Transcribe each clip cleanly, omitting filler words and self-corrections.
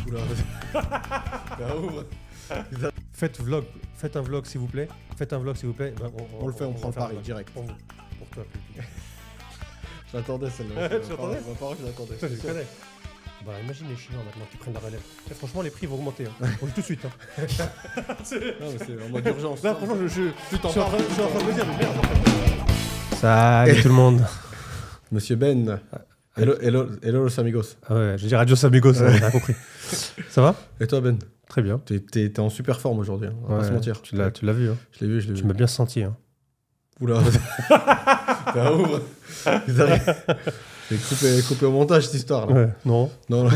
Oula, ouvre. Faites un vlog s'il vous plaît. Faites un vlog s'il vous plaît. Ben, On le fait, on prend le va faire pari un- direct. Pour vous, pour toi. Je l'attendais celle-là. Tu l'attendais? Ma parole, je l'attendais. Toi, je les connais. Bah imagine les Chinois maintenant qui prennent la relève. Et franchement les prix vont augmenter. Hein. On le dit tout de suite. Hein. Non, mais c'est en mode urgence. Là franchement je Plus t'en suis en train parles, je suis en train de me dire mais merde en fait. Salut tout le monde. Monsieur Ben. Hello los amigos. Ah ouais, je vais dire adios amigos, j'ai rien compris. Ça va? Et toi Ben? Très bien. T'es en super forme aujourd'hui, hein, on va pas se mentir. Tu l'as vu, hein. Je l'ai vu. Tu m'as bien senti. Hein. Oula. T'as ouvre. C'est coupé au montage cette histoire là. Ouais, non. Non.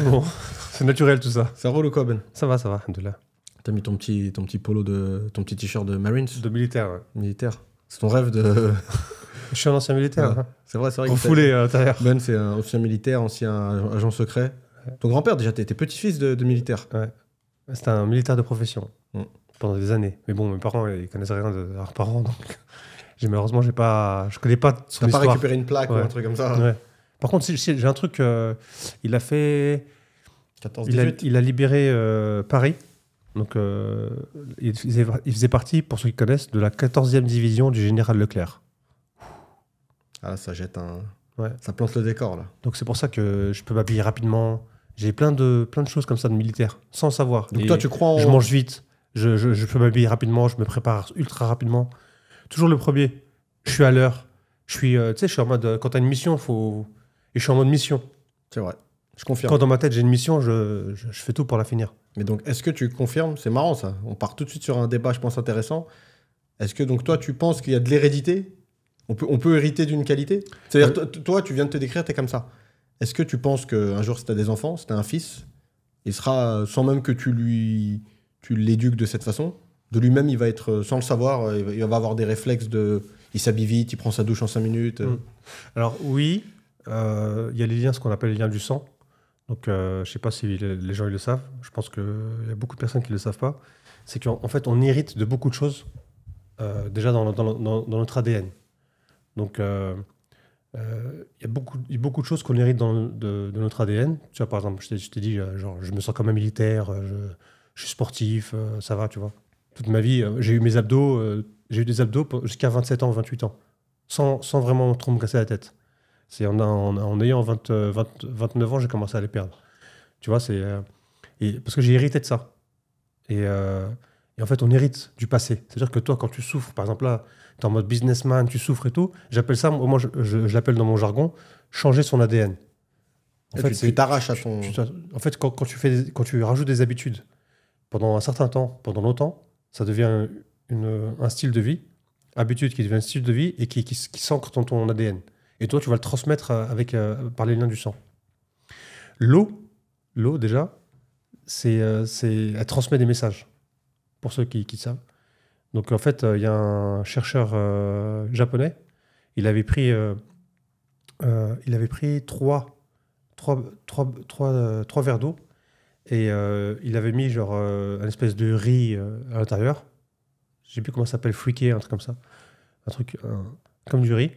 C'est naturel tout ça. Ça roule ou quoi Ben? Ça va, alhamdoulilah. T'as mis ton petit polo ton petit t-shirt de Marines De militaire, ouais. militaire. C'est ton rêve de. Je suis un ancien militaire. Ouais. Hein. C'est vrai. Refoulé à l'intérieur. Ben c'est un ancien militaire, ancien agent secret. Ouais. Ton grand-père déjà, t'étais petit-fils de militaire. Ouais. C'était un militaire de profession. Mm. Pendant des années. Mais bon, mes parents, ils connaissaient rien de leurs parents, donc je connais pas son T'as pas histoire. récupéré une plaque ou Ouais. un truc comme ça? Ouais. Par contre, si, j'ai un truc. Il a fait. 14-18. Il a libéré Paris. Donc, il faisait partie, pour ceux qui connaissent, de la 14e division du général Leclerc. Ah, ça jette un. Ouais. Ça plante le décor là. Donc, c'est pour ça que je peux m'habiller rapidement. J'ai plein de choses comme ça de militaire, sans le savoir. Donc Et toi, tu crois en. je mange vite. Je peux m'habiller rapidement. Je me prépare ultra rapidement. Toujours le premier. Je suis à l'heure. Tu sais, je suis en mode. Quand tu as une mission, et je suis en mode mission. C'est vrai. Je confirme. Quand dans ma tête, j'ai une mission, je fais tout pour la finir. Mais donc, est-ce que tu confirmes? C'est marrant ça. On part tout de suite sur un débat, je pense, intéressant. Est-ce que donc toi, tu penses qu'il y a de l'hérédité? On peut hériter d'une qualité? C'est-à-dire, toi, tu viens de te décrire, t'es comme ça. Est-ce que tu penses qu'un jour, si t'as des enfants, si t'as un fils, il sera, sans même que tu l'éduques de cette façon, de lui-même, il va être, sans le savoir, il va avoir des réflexes de. Il s'habille vite, il prend sa douche en 5 minutes. Alors, oui, il y a les liens, ce qu'on appelle les liens du sang. Donc, je sais pas si les gens ils le savent. Je pense qu'il y a beaucoup de personnes qui ne le savent pas. C'est qu'en fait, on hérite de beaucoup de choses, déjà dans notre ADN. Donc, il y a beaucoup de choses qu'on hérite de notre ADN. Tu vois, par exemple, je t'ai dit, genre, je me sens comme un militaire, je suis sportif, ça va, tu vois. Toute ma vie, j'ai eu mes abdos, j'ai eu des abdos jusqu'à 27 ans, 28 ans, sans vraiment trop me casser la tête. C'est en ayant 29 ans, j'ai commencé à les perdre. Tu vois, parce que j'ai hérité de ça. Et en fait, on hérite du passé. C'est-à-dire que toi, quand tu souffres, par exemple là, tu es en mode businessman, tu souffres et tout, j'appelle ça, moi je l'appelle dans mon jargon, changer son ADN. En fait, tu t'arraches à ton. En fait, quand tu rajoutes des habitudes pendant un certain temps, pendant longtemps, ça devient un style de vie, habitude qui devient un style de vie et qui s'ancre dans ton ADN. Et toi, tu vas le transmettre par les liens du sang. L'eau, déjà, elle transmet des messages, pour ceux qui savent. Donc, en fait, il y a un chercheur japonais, il avait pris 3 verres d'eau et il avait mis genre une espèce de riz à l'intérieur. Je sais plus comment ça s'appelle, friqué, un truc comme ça. Un truc comme du riz.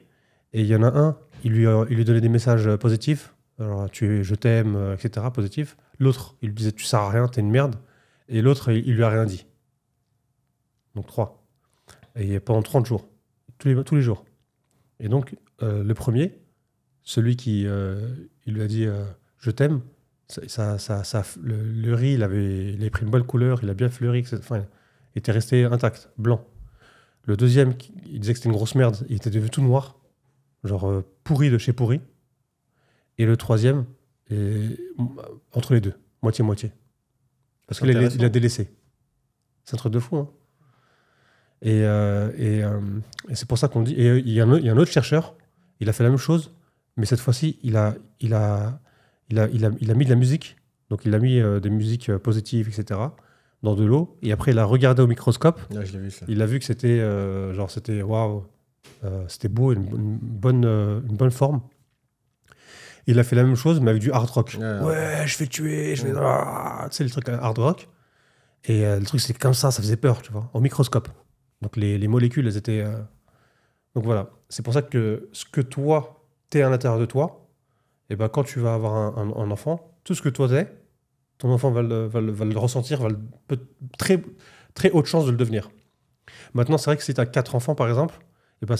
Et il y en a un, il lui donnait des messages positifs. Alors, je t'aime, etc., positifs. L'autre, il lui disait, tu sers à rien, t'es une merde. Et l'autre, il lui a rien dit. Donc 3. Et pendant 30 jours. Tous les jours. Et donc, le premier, celui qui il lui a dit, je t'aime, le riz, il avait pris une bonne couleur, il a bien fleuri, etc. Enfin, il était resté intact, blanc. Le deuxième, il disait que c'était une grosse merde, il était devenu tout noir. Genre pourri de chez pourri. Et le troisième, entre les deux, moitié-moitié. Parce qu'il a délaissé. C'est un truc de fou. Hein. Et c'est pour ça qu'on dit... Et il y a un autre chercheur, il a fait la même chose, mais cette fois-ci, il a mis de la musique. Donc il a mis des musiques positives, etc., dans de l'eau. Et après, il a regardé au microscope. Ouais, je l'ai vu, ça. Il a vu que c'était c'était waouh. C'était beau, une bonne forme. Il a fait la même chose, mais avec du hard rock. Ouais, je vais tuer, je vais... Tu sais, le truc hard rock. Et le truc, c'était comme ça faisait peur, tu vois, au microscope. Donc les molécules, elles étaient... Donc voilà, c'est pour ça que ce que toi, t'es à l'intérieur de toi, et ben quand tu vas avoir un enfant, tout ce que toi t'es, ton enfant va le ressentir, très, très haute chance de le devenir. Maintenant, c'est vrai que si tu as 4 enfants, par exemple, et ben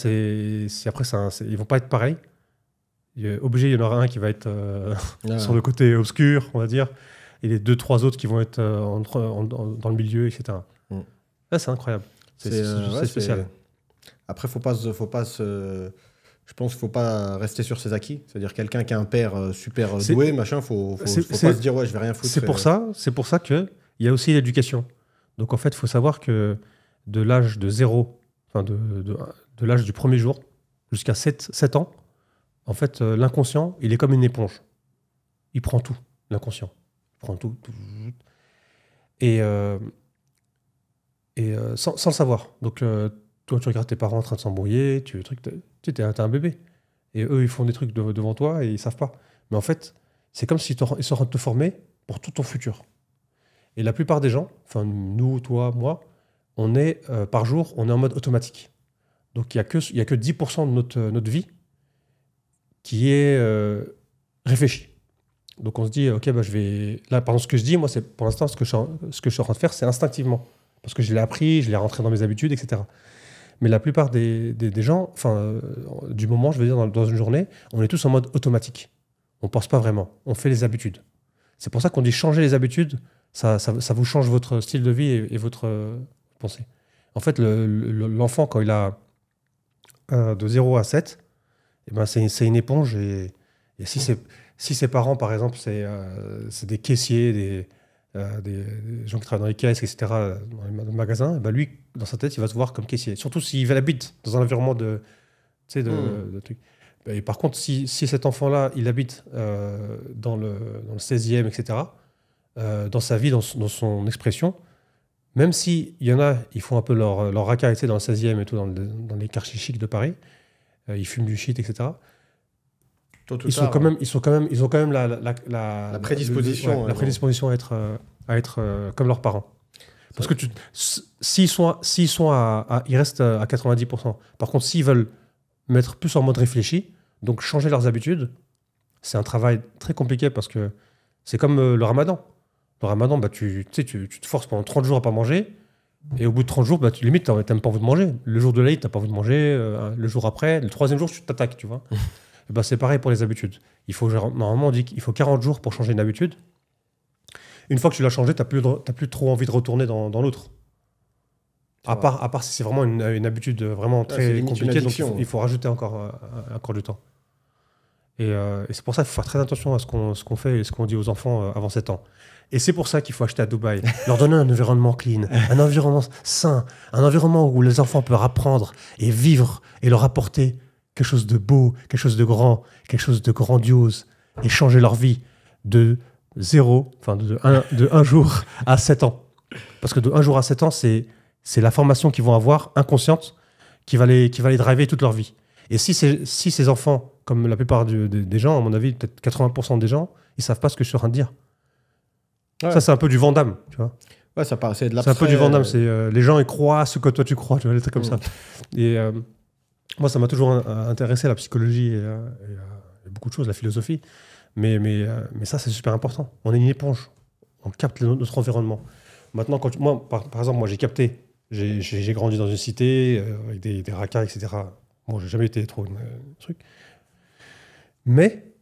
après, ils vont pas être pareils. Obligé, il y en aura un qui va être sur le côté obscur, on va dire, et les 2-3 autres qui vont être dans le milieu, etc. Là, c'est incroyable. C'est spécial. Après, faut pas se... Je pense qu'il ne faut pas rester sur ses acquis. C'est-à-dire quelqu'un qui a un père super doué, machin, faut pas se dire ouais, je vais rien foutre. C'est pour ça qu'il y a aussi l'éducation. Donc en fait, il faut savoir que de l'âge de 0, enfin de l'âge du premier jour jusqu'à 7 ans, en fait, l'inconscient, il est comme une éponge. Il prend tout, l'inconscient. Il prend tout. Et sans le savoir. Donc toi, tu regardes tes parents en train de s'embrouiller, tu es un bébé. Et eux, ils font des trucs devant toi et ils savent pas. Mais en fait, c'est comme s'ils sont en train de te former pour tout ton futur. Et la plupart des gens, enfin nous, toi, moi, on est par jour, on est en mode automatique. Donc il y a que 10% de notre vie qui est réfléchie. Donc on se dit, ok, je vais... Là, par exemple, ce que je dis, moi, c'est pour l'instant, ce que je suis en train de faire, c'est instinctivement. Parce que je l'ai appris, je l'ai rentré dans mes habitudes, etc. Mais la plupart des gens, du moment, je veux dire, dans une journée, on est tous en mode automatique. On ne pense pas vraiment. On fait les habitudes. C'est pour ça qu'on dit changer les habitudes, ça vous change votre style de vie et votre pensée. En fait, l'enfant, quand il a de 0 à 7, eh ben, c'est une éponge. Et si ses parents, par exemple, c'est des caissiers, des gens qui travaillent dans les caisses, etc., dans les magasins, bah lui, dans sa tête, il va se voir comme caissier. Surtout s'il habite dans un environnement de trucs. Et par contre, si cet enfant-là, il habite dans le 16e, etc., dans sa vie, dans son expression, même s'il y en a, ils font un peu leur racaille dans le 16e et tout, dans les quartiers chics de Paris, ils fument du shit, etc., ils ont quand même la prédisposition, la prédisposition à être comme leurs parents. Parce que s'ils ils restent à 90%. Par contre, s'ils veulent mettre plus en mode réfléchi, donc changer leurs habitudes, c'est un travail très compliqué parce que c'est comme le ramadan. Le ramadan, tu te forces pendant 30 jours à pas manger, et au bout de 30 jours, limite, t'as même pas envie de manger. Le jour de l'Aïd, t'as pas envie de manger. Le jour après, le 3e jour, tu t'attaques, tu vois. Et c'est pareil pour les habitudes. Normalement, on dit qu'il faut 40 jours pour changer une habitude. Une fois que tu l'as changé, tu n'as plus trop envie de retourner dans l'autre. À part si c'est vraiment une habitude vraiment très compliquée, donc il faut rajouter encore du temps. Et c'est pour ça qu'il faut faire très attention à ce qu'on fait et ce qu'on dit aux enfants avant 7 ans. Et c'est pour ça qu'il faut acheter à Dubaï, leur donner un environnement clean, un environnement sain, un environnement où les enfants peuvent apprendre et vivre et leur apporter quelque chose de beau, quelque chose de grand, quelque chose de grandiose, et changer leur vie de 1 jour à 7 ans. Parce que de 1 jour à 7 ans, c'est la formation qu'ils vont avoir, inconsciente, qui va les driver toute leur vie. Et si ces enfants, comme la plupart des gens, à mon avis, peut-être 80% des gens, ils ne savent pas ce que je suis en train de dire. Ouais. Ça, c'est un peu du Vandame, tu vois. Ouais, c'est de l'abstrait. C'est un peu du Vandame. Les gens, ils croient à ce que toi, tu crois, tu vois, des trucs comme ça. Et moi, ça m'a toujours intéressé, la psychologie et beaucoup de choses, la philosophie. Mais ça, c'est super important. On est une éponge. On capte notre environnement. Maintenant, par exemple, moi, j'ai capté. J'ai grandi dans une cité avec des racailles, etc. Bon, j'ai jamais été trop truc. Mais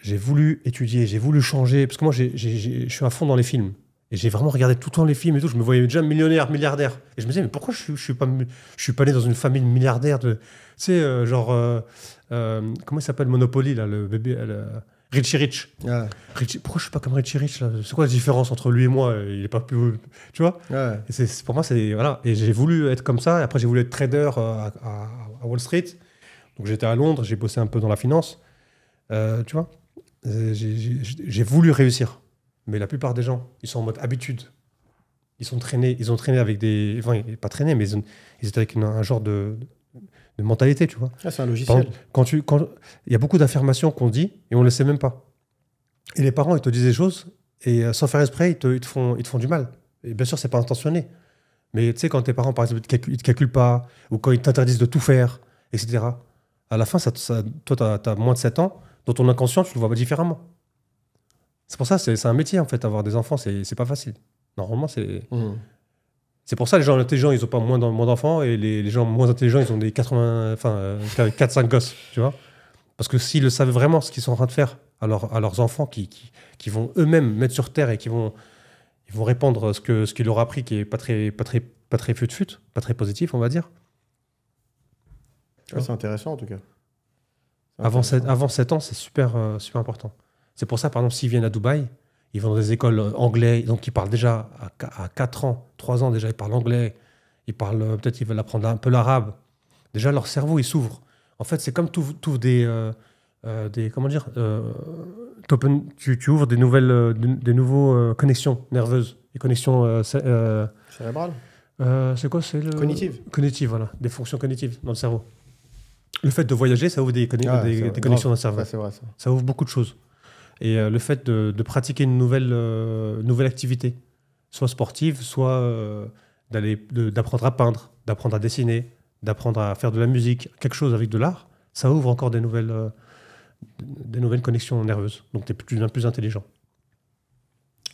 j'ai voulu étudier, j'ai voulu changer. Parce que moi, je suis à fond dans les films. Et j'ai vraiment regardé tout le temps les films et tout. Je me voyais déjà millionnaire, milliardaire. Et je me disais, mais pourquoi je suis pas né dans une famille de milliardaires tu sais, comment il s'appelle Monopoly, là, le bébé Richie Rich. Ah. Pourquoi je suis pas comme Richie Rich là? C'est quoi la différence entre lui et moi? Il est pas plus... Tu vois? Ouais. Et pour moi, c'est... Voilà. Et j'ai voulu être comme ça. Et après, j'ai voulu être trader à Wall Street. Donc, j'étais à Londres. J'ai bossé un peu dans la finance. Tu vois? J'ai voulu réussir. Mais la plupart des gens, ils sont en mode habitude. Ils ont traîné avec des... Enfin, pas traîné, mais ils étaient avec un genre de mentalité, tu vois. Ah, c'est un logiciel. Il y a beaucoup d'affirmations qu'on dit et on ne le sait même pas. Et les parents, ils te disent des choses et sans faire exprès, ils te font du mal. Et bien sûr, c'est pas intentionné. Mais tu sais, quand tes parents, par exemple, ils te calculent pas ou quand ils t'interdisent de tout faire, etc., à la fin, toi, tu as moins de 7 ans, dans ton inconscient, tu le vois pas différemment. C'est pour ça, c'est un métier, en fait, avoir des enfants, c'est pas facile. Normalement, c'est... Mhm. C'est pour ça, les gens intelligents, ils ont pas moins d'enfants, et les gens moins intelligents, ils ont des 4-5 gosses, tu vois. Parce que s'ils le savent vraiment, ce qu'ils sont en train de faire à leurs enfants, qui vont eux-mêmes mettre sur terre et ils vont répandre ce qu'ils leur a appris, qui est pas très fut-fut, pas très positif, on va dire. Ouais, c'est intéressant en tout cas. C'est Avant intéressant. 7 ans, c'est super important. C'est pour ça, par exemple, s'ils viennent à Dubaï, ils vont dans des écoles anglais, donc ils parlent déjà à 4 ans, 3 ans déjà, ils parlent anglais, ils parlent, peut-être ils veulent apprendre un peu l'arabe. Déjà, leur cerveau, il s'ouvre. En fait, c'est comme tu ouvres comment dire, tu ouvres des nouveaux connexions nerveuses, des connexions, Cérébral. c'est quoi, c'est le... Cognitive. Cognitive, voilà, des fonctions cognitives dans le cerveau. Le fait de voyager, ça ouvre des Ah, c'est vrai, connexions dans grave. le cerveau. Ouais, c'est vrai ça. Ça ouvre beaucoup de choses. Et le fait de pratiquer une nouvelle activité, soit sportive, soit d'apprendre à peindre, d'apprendre à dessiner, d'apprendre à faire de la musique, quelque chose avec de l'art, ça ouvre encore des nouvelles connexions nerveuses. Donc tu deviens plus intelligent.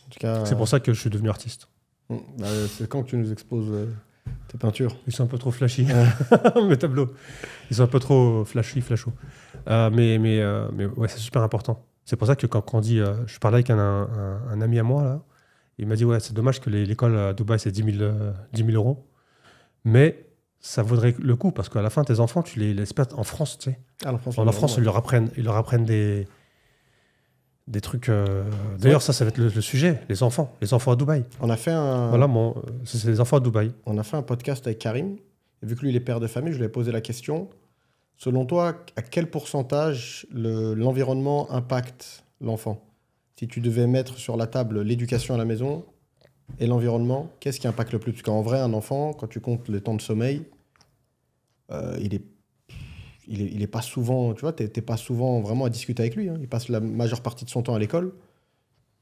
En tout cas, C'est pour ça que je suis devenu artiste. bah, c'est quand que tu nous exposes tes peintures. Ils sont un peu trop flashy, mes tableaux. Ils sont un peu trop flasho. Mais ouais, c'est super important. C'est pour ça que quand on dit... je parlais avec un ami à moi, là. Il m'a dit, ouais, c'est dommage que l'école à Dubaï, c'est 10 000 euros. Mais ça vaudrait le coup, parce qu'à la fin, tes enfants, tu les laisses pas en France, tu sais. Ah, la France, En France, ils leur apprennent des trucs... D'ailleurs, ça va être le sujet, les enfants à Dubaï. On a fait un... Voilà, c'est les enfants à Dubaï. On a fait un podcast avec Karim. Et vu que lui, il est père de famille, je lui ai posé la question. Selon toi, à quel pourcentage l'environnement impacte l'enfant? Si tu devais mettre sur la table l'éducation à la maison et l'environnement, qu'est-ce qui impacte le plus? Parce qu'en vrai, un enfant, quand tu comptes le temps de sommeil, il est pas souvent, tu vois, t'es pas souvent vraiment à discuter avec lui, hein. Il passe la majeure partie de son temps à l'école.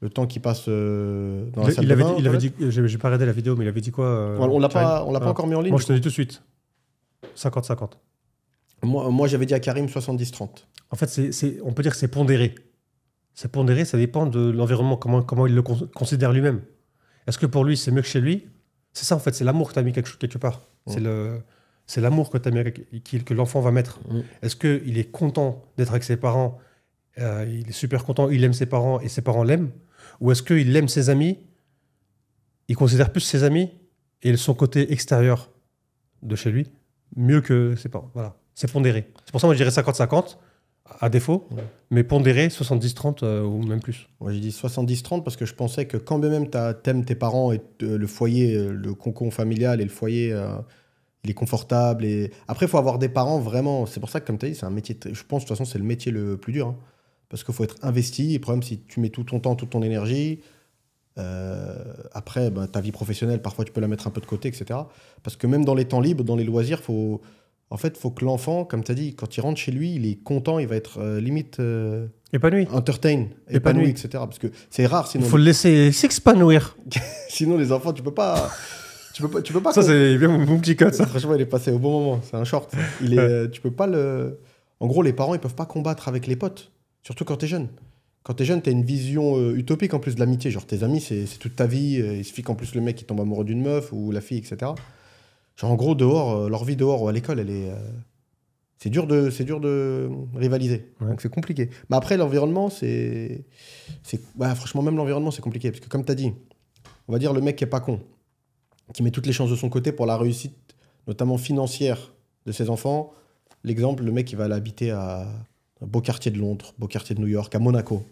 Le temps qu'il passe dans la salle de bain. Il avait dit, j'ai pas regardé la vidéo, mais il avait dit quoi On l'a Karim pas encore mis en ligne. Moi, du je te dis tout de suite. 50-50. Moi, j'avais dit à Karim 70-30. En fait, on peut dire que c'est pondéré. C'est pondéré, ça dépend de l'environnement, comment il le considère lui-même. Est-ce que pour lui, c'est mieux que chez lui? C'est ça, en fait, c'est l'amour que tu as mis quelque part. C'est l'amour que tu as mis, que l'enfant va mettre. Est-ce qu'il est content d'être avec ses parents? Il est super content, il aime ses parents et ses parents l'aiment? Ou est-ce qu'il aime ses amis? Il considère plus ses amis et son côté extérieur de chez lui mieux que ses parents. Voilà, c'est pondéré. C'est pour ça que moi je dirais 50-50 à défaut, mais pondéré 70-30 ou même plus. Moi, j'ai dit 70-30 parce que je pensais que quand bien même t'aimes tes parents et le foyer, le cocon familial et le foyer, il est confortable. Et... Après, il faut avoir des parents vraiment. C'est pour ça que, comme tu as dit, c'est un métier. Je pense, de toute façon, c'est le métier le plus dur. Hein. Parce qu'il faut être investi. Et le problème, si tu mets tout ton temps, toute ton énergie, après, ta vie professionnelle, parfois, tu peux la mettre un peu de côté, etc. Parce que même dans les temps libres, dans les loisirs, faut que l'enfant, comme tu as dit, quand il rentre chez lui, il est content, il va être limite épanoui, épanoui, etc. Parce que c'est rare sinon. Il faut le laisser s'épanouir. Sinon, les enfants, tu peux pas. Tu peux pas. Ça, c'est bien mon petit code, ça. Franchement, il est passé au bon moment. C'est un short. Tu peux pas le. En gros, les parents, ils peuvent pas combattre avec les potes. Surtout quand t'es jeune. Quand t'es jeune, t'as une vision utopique en plus de l'amitié. Genre, tes amis, c'est toute ta vie. Il suffit qu'en plus le mec il tombe amoureux d'une meuf ou la fille, etc. Genre, en gros, dehors, leur vie dehors ou à l'école, elle est. C'est dur de rivaliser. Ouais. Donc, c'est compliqué. Mais après, l'environnement, franchement, même l'environnement, c'est compliqué. Parce que, comme t'as dit, on va dire le mec qui est pas con, qui met toutes les chances de son côté pour la réussite, notamment financière, de ses enfants. L'exemple, le mec, il va aller habiter à un beau quartier de Londres, beau quartier de New York, à Monaco.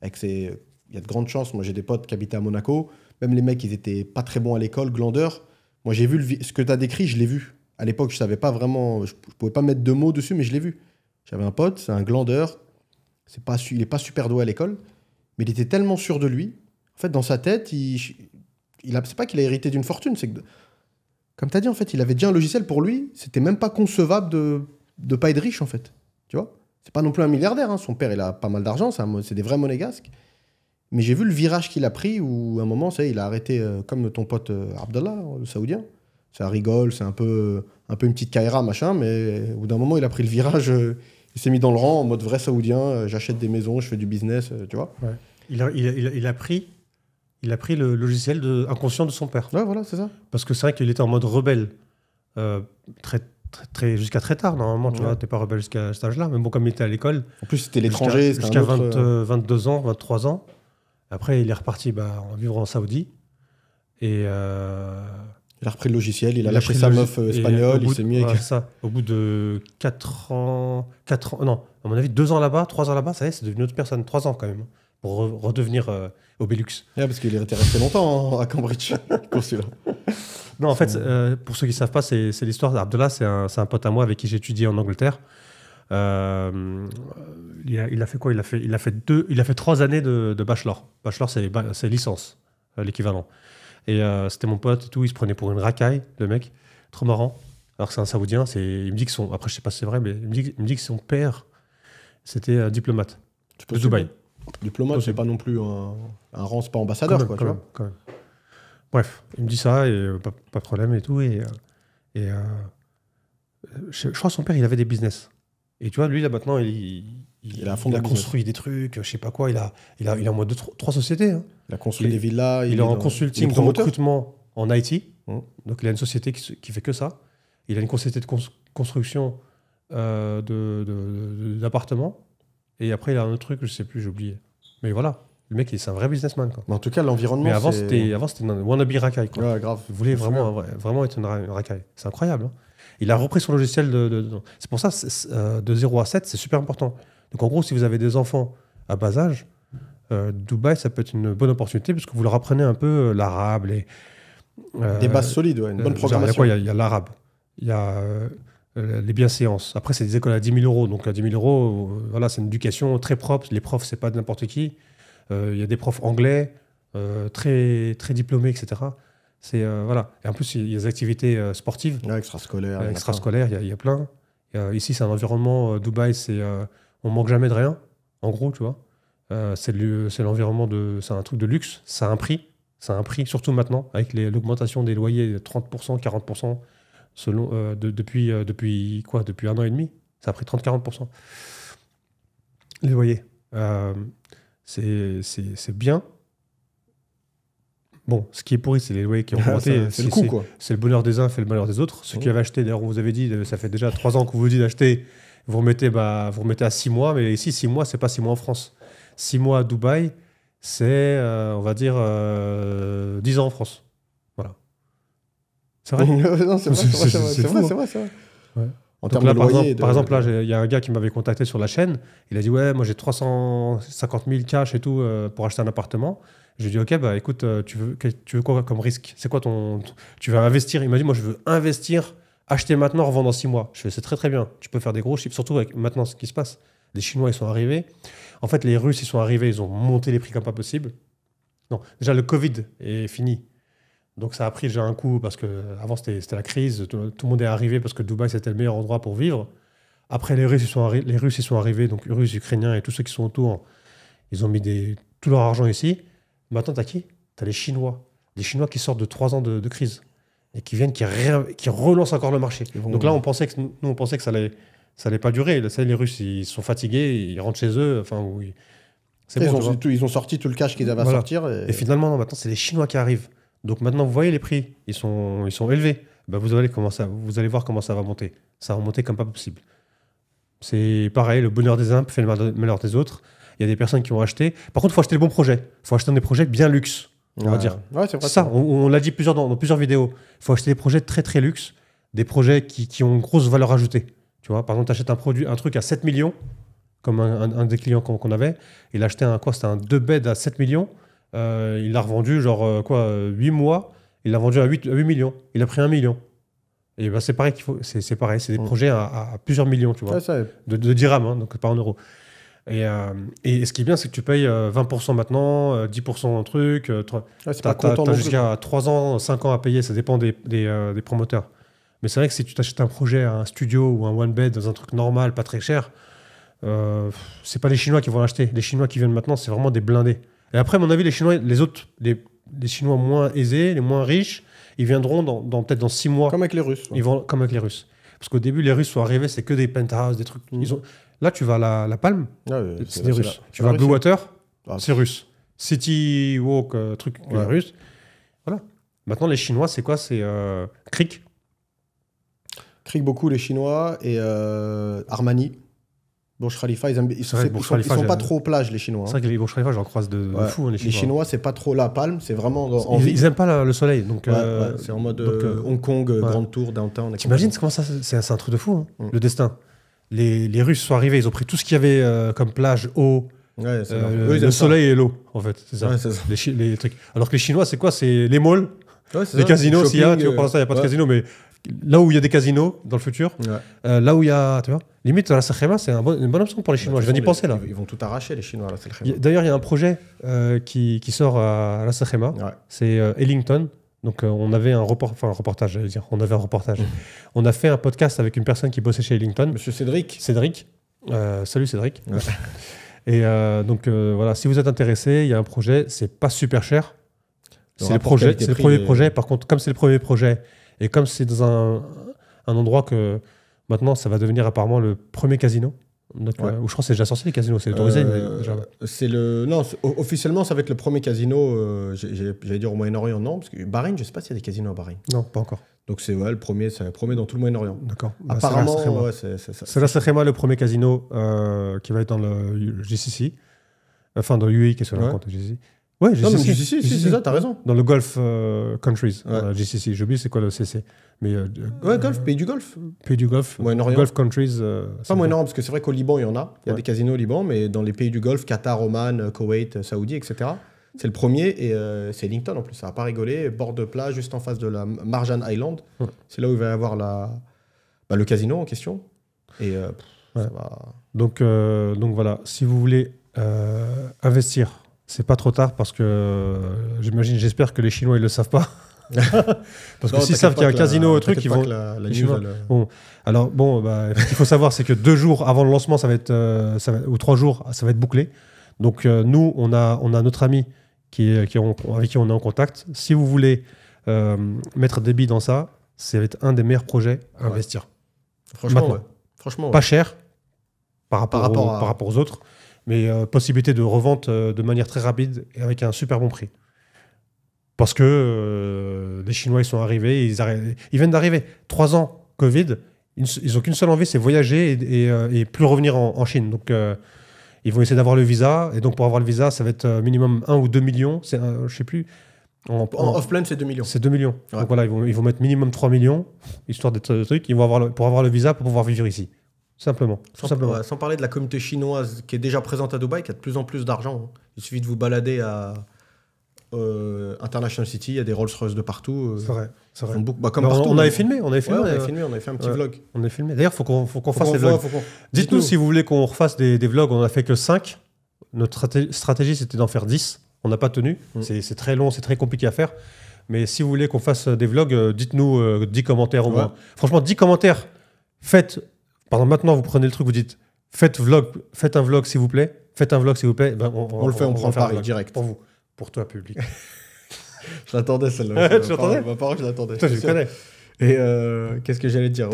Il y a de grandes chances. Moi, j'ai des potes qui habitaient à Monaco. Même les mecs, ils étaient pas très bons à l'école, glandeurs. Moi, j'ai vu ce que tu as décrit, je l'ai vu. À l'époque, je savais pas vraiment, je pouvais pas mettre de mots dessus, mais je l'ai vu. J'avais un pote, c'est un glandeur. Il est pas super doué à l'école, mais il était tellement sûr de lui. En fait, dans sa tête, c'est pas qu'il a hérité d'une fortune, c'est que, comme tu as dit, en fait, il avait déjà un logiciel pour lui. C'était même pas concevable de pas être riche, en fait. Tu vois? C'est pas non plus un milliardaire. Hein. Son père, il a pas mal d'argent. C'est des vrais monégasques. Mais j'ai vu le virage qu'il a pris où, à un moment, il a arrêté, comme ton pote Abdallah, le saoudien. Ça rigole, c'est un peu une petite caïra, machin. Mais au bout d'un moment, il a pris le virage. Il s'est mis dans le rang en mode vrai saoudien. J'achète des maisons, je fais du business, tu vois. Ouais. Il a pris le logiciel inconscient de son père. Ouais, voilà, c'est ça. Parce que c'est vrai qu'il était en mode rebelle jusqu'à très tard, normalement. Tu vois, t'es pas rebelle jusqu'à cet âge-là. Mais bon, comme il était à l'école. En plus, c'était l'étranger. Jusqu'à 22 ans, 23 ans. Après, il est reparti en vivre en Saoudi. Et. Il a repris le logiciel, il a lâché sa meuf espagnole, il s'est mis avec... ça. Au bout de 4 ans, non, à mon avis, 2 ans là-bas, 3 ans là-bas, ça y est, c'est devenu une autre personne. 3 ans quand même, pour redevenir au Belux. Ouais, parce qu'il était resté longtemps à Cambridge, consulat. Non, en fait, pour ceux qui ne savent pas, c'est l'histoire d'Abdallah, c'est un pote à moi avec qui j'ai étudié en Angleterre. Il a fait quoi? Il a fait 3 années de bachelor. Bachelor, c'est licence, l'équivalent. Et c'était mon pote et tout, il se prenait pour une racaille, le mec, trop marrant. Alors que c'est un Saoudien, il me dit que après je sais pas si c'est vrai, mais il me dit que son père, c'était diplomate de Dubaï. Diplomate, c'est pas non plus un rang, c'est pas ambassadeur, quand même. Bref, il me dit ça, et pas de problème et tout. Je crois que son père, il avait des business. Et tu vois, lui, là, maintenant, il a construit des trucs, je sais pas quoi. Il a au moins 3 sociétés. Hein. Il a construit des villas. Il est en consulting, en recrutement en IT. Donc, il a une société qui fait que ça. Il a une société de construction d'appartements. Et après, il a un autre truc, je sais plus, j'ai oublié. Mais voilà, le mec, c'est un vrai businessman. Quoi. Mais en tout cas, l'environnement. Mais avant, c'était une wannabe racaille. Ouais, grave. Il voulait vraiment être une racaille. C'est incroyable. Hein. Il a repris son logiciel c'est pour ça, de 0 à 7, c'est super important. Donc en gros, si vous avez des enfants à bas âge, Dubaï, ça peut être une bonne opportunité parce que vous leur apprenez un peu l'arabe. Des bases solides, une bonne programmation. Il y a l'arabe, il y a les bienséances. Après, c'est des écoles à 10 000 euros. Donc à 10 000 euros, voilà, c'est une éducation très propre. Les profs, c'est pas de n'importe qui. Il y a des profs anglais, très, très diplômés, etc. Voilà. Et en plus, il y a des activités sportives. Extrascolaires. Extrascolaires, il y a plein. Ici, c'est un environnement, Dubaï, on manque jamais de rien, en gros, tu vois. C'est l'environnement c'est un truc de luxe, ça a un prix, surtout maintenant, avec l'augmentation des loyers de 30%, 40%, depuis 1 an et demi, ça a pris 30-40%. Les loyers. C'est bien. Bon, ce qui est pourri, c'est les loyers qui ont augmenté. C'est le coût, quoi. C'est le bonheur des uns fait le malheur des autres. Ceux qui avaient acheté, d'ailleurs, on vous avait dit, ça fait déjà 3 ans que vous vous dites d'acheter, vous remettez à 6 mois, mais ici, 6 mois, c'est pas 6 mois en France. 6 mois à Dubaï, c'est, on va dire, 10 ans en France. Voilà. C'est vrai? Non, c'est vrai. Ouais. Donc là, par exemple, là, il y a un gars qui m'avait contacté sur la chaîne. Il a dit, ouais, moi j'ai 350 000 cash et tout pour acheter un appartement. Je lui ai dit, ok, bah écoute, tu veux quoi comme risque? C'est quoi tu veux investir? Il m'a dit, moi je veux investir, acheter maintenant, revendre dans 6 mois. Je fais, c'est très très bien. Tu peux faire des gros chiffres, surtout avec maintenant ce qui se passe. Les Chinois, ils sont arrivés. En fait, les Russes, ils sont arrivés, ils ont monté les prix comme pas possible. Non, déjà, le Covid est fini. Donc ça a pris déjà un coup parce qu'avant c'était la crise, tout le monde est arrivé parce que Dubaï c'était le meilleur endroit pour vivre. Après les Russes ils sont arrivés, donc les Russes, Ukrainiens et tous ceux qui sont autour, ils ont mis tout leur argent ici. Maintenant t'as qui? T'as les Chinois qui sortent de 3 ans de crise et qui viennent, qui relancent encore le marché. Donc là on pensait que ça allait pas durer. Là, les Russes ils sont fatigués, ils rentrent chez eux. Enfin ils ont sorti tout le cash qu'ils avaient à sortir. Et finalement non, maintenant c'est les Chinois qui arrivent. Donc maintenant, vous voyez les prix, ils sont élevés. Ben, vous allez voir comment ça va monter. Ça va monter comme pas possible. C'est pareil, le bonheur des uns fait le malheur des autres. Il y a des personnes qui ont acheté. Par contre, il faut acheter les bons projets. Il faut acheter des projets bien luxe, on va dire. Ouais, c'est vrai. Ça, on l'a dit dans plusieurs vidéos. Il faut acheter des projets très très luxe, des projets qui ont une grosse valeur ajoutée. Tu vois, par exemple, tu achètes un truc à 7 millions, comme un des clients qu'on avait. Il a acheté c'était un 2 beds à 7 millions. Il l'a revendu 8 mois, il l'a vendu à 8 millions. Il a pris 1 million. Et ben c'est pareil c'est pareil, c'est des projets à plusieurs millions, tu vois, de dirhams, hein, donc pas en euros. Et ce qui est bien, c'est que tu payes 20% maintenant, 10% un truc. T'as jusqu'à 3 ans, 5 ans à payer, ça dépend des promoteurs. Mais c'est vrai que si tu t'achètes un projet à un studio ou un one bed dans un truc normal, pas très cher, c'est pas les Chinois qui vont l'acheter. Les Chinois qui viennent maintenant, c'est vraiment des blindés. Et après, à mon avis, les Chinois, les Chinois moins aisés, les moins riches, ils viendront peut-être dans 6 mois. Comme avec les Russes. Ouais. Ils vont comme avec les Russes. Parce qu'au début, les Russes sont arrivés, c'est que des penthouses, des trucs. Là, tu vas à La Palme, c'est des Russes. Tu vas à Blue Water, c'est russe. City Walk, truc russe. Voilà. Maintenant, les Chinois, c'est quoi? C'est Cric. Cric beaucoup, les Chinois, et Armani. Burj Khalifa, ils sont pas trop plage, les Chinois. C'est vrai que les Burj Khalifa, j'en croise de fou, les Chinois. Les Chinois, c'est pas trop la palme, c'est vraiment ils aiment pas le soleil. Donc, c'est en mode Hong Kong, Grande Tour, Downtown. T'imagines comment ça, c'est un truc de fou, hein, le destin. Les Russes sont arrivés, ils ont pris tout ce qu'il y avait comme plage, eau, le soleil et l'eau, en fait. C'est ça. Ouais, c'est ça. Les trucs. Alors que les Chinois, c'est quoi? C'est les malls, les casinos, s'il y a. Pour l'instant, il n'y a pas de casino, mais là où il y a des casinos dans le futur, là où il y a, tu vois, limite Ras Al Khaimah, c'est une bonne option pour les Chinois. Je viens d'y penser là. Ils vont tout arracher, les Chinois à Ras Al Khaimah. D'ailleurs, il y a un projet qui sort à Ras Al Khaimah. C'est Ellington. Donc on avait un reportage, j'allais dire. On avait un reportage. On a fait un podcast avec une personne qui bossait chez Ellington. Monsieur Cédric. Salut Cédric. Et donc voilà, si vous êtes intéressé, il y a un projet. C'est pas super cher. C'est le premier projet. Par contre, comme c'est le premier projet et comme c'est dans un endroit que maintenant ça va devenir apparemment le premier casino. Donc, ou je crois que c'est déjà sorti les casinos, c'est autorisé déjà. Officiellement ça va être le premier casino, j'allais dire au Moyen-Orient, non, parce que Bahreïn, je sais pas s'il y a des casinos à Bahreïn. Non, pas encore. Donc c'est le premier dans tout le Moyen-Orient. D'accord. Apparemment, c'est Ras Al Khaimah, le premier casino qui va être dans le GCC, enfin dans l'UAE, qu'est-ce que je raconte, GCC. Ouais, GCC, c'est ça, t'as raison. Dans le Gulf Countries, GCC, j'ai oublié c'est quoi le CC. Mais, pays du Golfe. Pays du Golfe, Moyen-Orient. Gulf Countries. Pas Moyen-Orient, parce que c'est vrai qu'au Liban, il y en a. Il y a des casinos au Liban, mais dans les pays du Golfe, Qatar, Oman, Koweït, Saoudi, etc. C'est le premier, et c'est Ellington en plus, ça va pas rigoler. Bord de plage, juste en face de la Marjan Island. C'est là où il va y avoir le casino en question. Et ça va... Donc voilà, si vous voulez investir, c'est pas trop tard parce que j'espère que les Chinois ils le savent pas. Parce que s'ils savent qu'il y a un casino, truc, ils vont. Ce qu'il faut savoir, c'est que 2 jours avant le lancement, ça va être, ou 3 jours, ça va être bouclé. Donc nous, on a notre ami avec qui on est en contact. Si vous voulez mettre des billes dans ça, ça va être un des meilleurs projets à investir. Franchement, pas cher par rapport aux autres. Mais possibilité de revente de manière très rapide et avec un super bon prix. Parce que les Chinois, ils sont arrivés, ils viennent d'arriver. 3 ans, Covid, ils n'ont qu'une seule envie, c'est voyager et plus revenir en Chine. Donc, ils vont essayer d'avoir le visa. Et donc, pour avoir le visa, ça va être minimum 1 ou 2 millions. Je ne sais plus. En off-plan, c'est 2 millions. C'est 2 millions. Ouais. Donc voilà, ils vont mettre minimum 3 millions, histoire d'être truc. Ils vont pour avoir le visa pour pouvoir vivre ici. Simplement. Sans parler de la communauté chinoise qui est déjà présente à Dubaï, qui a de plus en plus d'argent. Il suffit de vous balader à International City, il y a des Rolls-Royce de partout. C'est vrai. Comme partout. On avait filmé. On avait fait un petit vlog. On avait filmé. D'ailleurs, il faut qu'on fasse des vlogs. Dites-nous si vous voulez qu'on refasse des vlogs. On n'a fait que 5. Notre stratégie, c'était d'en faire 10. On n'a pas tenu. C'est très long, c'est très compliqué à faire. Mais si vous voulez qu'on fasse des vlogs, dites-nous 10 commentaires au moins. Franchement, 10 commentaires. Faites... Par exemple, maintenant, vous prenez le truc, vous dites faites un vlog s'il vous plaît. Faites un vlog s'il vous plaît. Ben, on le fait, on prend le pari direct. Pour vous, pour toi, public. Je l'attendais celle-là. Tu l'attendais ? Ma parole, je l'attendais. Toi, je connais. Et qu'est-ce que j'allais te dire ?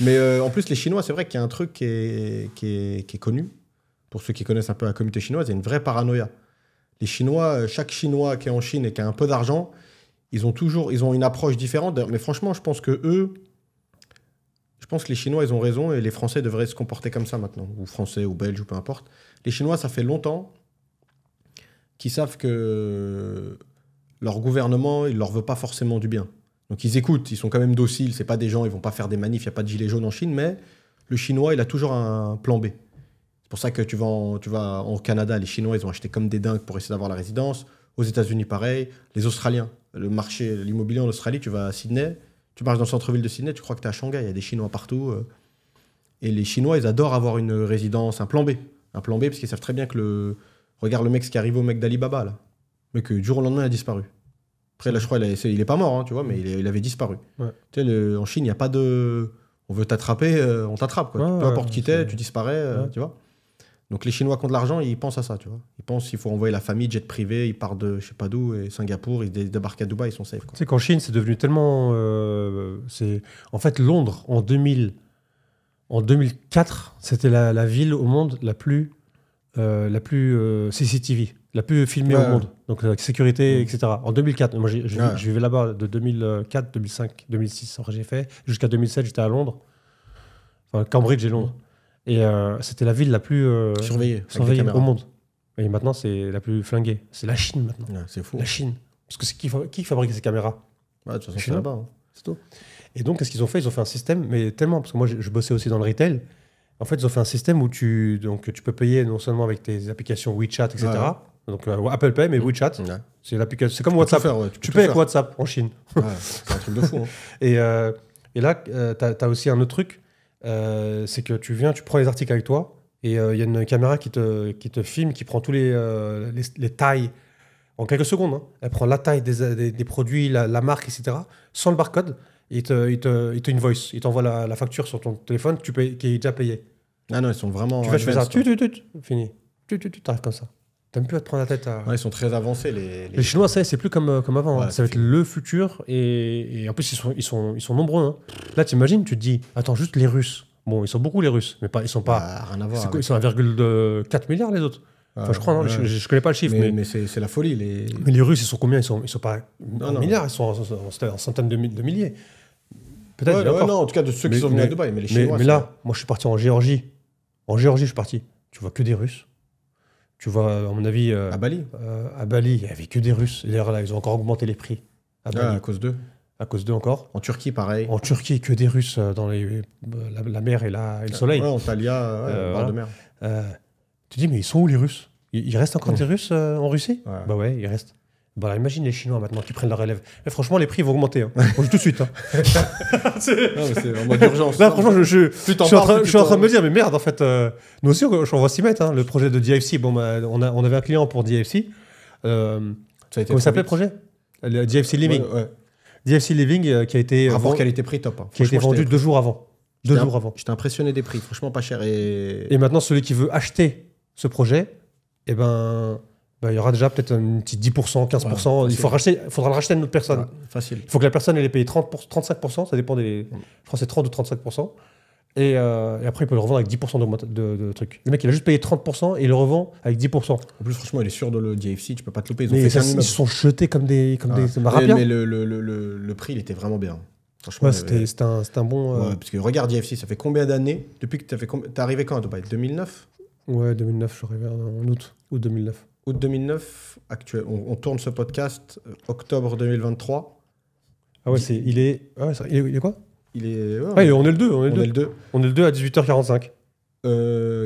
Mais en plus, les Chinois, c'est vrai qu'il y a un truc qui est connu. Pour ceux qui connaissent un peu la communauté chinoise, il y a une vraie paranoïa. Les Chinois, chaque Chinois qui est en Chine et qui a un peu d'argent, ils ont une approche différente. Mais franchement, je pense que les Chinois, ils ont raison et les Français devraient se comporter comme ça maintenant. Ou Français, ou Belges, ou peu importe. Les Chinois, ça fait longtemps qu'ils savent que leur gouvernement, il leur veut pas forcément du bien. Donc ils écoutent, ils sont quand même dociles. C'est pas des gens, ils vont pas faire des manifs, il n'y a pas de gilets jaunes en Chine, mais le Chinois, il a toujours un plan B. C'est pour ça que tu vas en Canada, les Chinois, ils ont acheté comme des dingues pour essayer d'avoir la résidence. Aux États-Unis, pareil. Les Australiens, l'immobilier en Australie, tu vas à Sydney, tu marches dans le centre-ville de Sydney, tu crois que tu es à Shanghai, il y a des Chinois partout. Et les Chinois, ils adorent avoir une résidence, un plan B. Un plan B parce qu'ils savent très bien que regarde le mec qui est arrivé au mec d'Alibaba, là. Mais que du jour au lendemain, il a disparu. Après, là, je crois, il est pas mort, hein, tu vois, mais il avait disparu. Ouais. Tu sais, en Chine, il n'y a pas de... On veut t'attraper, on t'attrape, quoi. Peu importe qui t'es, tu disparais, tu vois. Donc les Chinois qui ont de l'argent, ils pensent à ça, tu vois. Ils pensent qu'il faut envoyer la famille, jet privé, ils partent de je sais pas d'où, et Singapour, ils débarquent à Dubaï, ils sont safe. Tu sais qu'en Chine, c'est devenu tellement... En fait, Londres, en 2004, c'était la ville au monde la plus la plus CCTV, la plus filmée au monde. Donc, avec sécurité, etc. En 2004. Moi, je vivais là-bas de 2004, 2005, 2006. J'ai fait. Jusqu'à 2007, j'étais à Londres. Enfin, Cambridge et Londres. Et c'était la ville la plus surveillée au monde. Et maintenant, c'est la plus flinguée. C'est la Chine, maintenant. Ouais, c'est fou. La Chine. Parce que c'est qui fabrique ces caméras? De toute façon, c'est là-bas. Hein. C'est tout. Et donc, qu'est-ce qu'ils ont fait? Ils ont fait un système, mais tellement, parce que moi, je bossais aussi dans le retail. En fait, ils ont fait un système où tu peux payer non seulement avec tes applications WeChat, etc. Ouais. Donc, Apple Pay, mais WeChat. Ouais. C'est l'application. C'est comme WhatsApp. Tu payes avec WhatsApp en Chine. Ouais, c'est un truc de fou. Hein. Et là, tu as aussi un autre truc. C'est que tu prends les articles avec toi. Et il y a une caméra qui te filme, qui prend tous les tailles en quelques secondes. Hein. Elle prend la taille des produits, la marque, etc. Sans le barcode. Il te invoice. Il t'envoie la facture sur ton téléphone qui est déjà payée. Ah non, ils sont vraiment... Tu fais ça. Fini. T'arrives comme ça. T'aimes plus à te prendre la tête à... Ouais, ils sont très avancés, les Chinois, ça, c'est plus comme avant. Ouais, hein. Ça va être le futur. Et en plus, ils sont nombreux. Hein. Là, t'imagines, tu te dis, attends, juste les Russes. Bon, ils sont beaucoup, les Russes, mais ils sont pas... rien à voir. Ils sont 1,4 milliard, les autres. Enfin, je crois, non, je connais pas le chiffre. Mais c'est la folie. Mais les Russes, ils sont combien? Ils sont pas en milliards, ils sont en centaines de milliers. Peut-être. Non, en tout cas, de ceux qui sont venus à Dubaï. Mais les Chinois... Mais là, moi, je suis parti en Géorgie. En Géorgie, je suis parti. Tu vois que des Russes. Tu vois, à mon avis... à Bali. À Bali, il n'y avait que des Russes. Et d'ailleurs, là, ils ont encore augmenté les prix. À cause d'eux. À cause d'eux encore. En Turquie, pareil. En Turquie, que des Russes dans la mer et le soleil. Ouais, Antalya, bord de mer. Tu dis, mais ils sont où les Russes? Il reste encore des Russes en Russie? Ouais. Bah ouais, il reste. Bah, imagine les Chinois maintenant qui prennent la relève. Et franchement, les prix vont augmenter. Hein. Tout de suite. Hein. C'est en mode urgence. Là, franchement, je suis en train de me dire, mais merde, en fait, nous aussi, on va s'y mettre. Hein, le projet de DFC, bon, bah, on avait un client pour DFC. Comment il s'appelait le projet? Le DFC Living. Ouais. DFC Living qui a été. Rapport qualité-prix top. Hein. Qui a été vendu 2 jours avant. 2 jours avant. J'étais impressionné des prix, franchement pas cher. Et maintenant, celui qui veut acheter ce projet, eh ben, il y aura déjà peut-être un petit 10%, 15%. Ouais, il faudra le racheter à une autre personne. Ouais, facile. Il faut que la personne elle ait payé 35%, ça dépend des. Je crois que c'est 30 ou 35%. Et après, il peut le revendre avec 10% de trucs. Le mec, il a juste payé 30% et il le revend avec 10%. En plus, franchement, il est sûr de le DFC, tu peux pas te louper. Ils se sont jetés comme des marapiens. Mais le prix, il était vraiment bien. Franchement, ouais, c'était un bon. Ouais, parce que regarde DFC, ça fait combien d'années depuis que t'es arrivé quand à Dubaï? 2009? Ouais, 2009, je suis arrivé en août 2009. Août 2009, actuel. On tourne ce podcast octobre 2023. Ah ouais, il est quoi? On est le 2. On est le 2 à 18h45.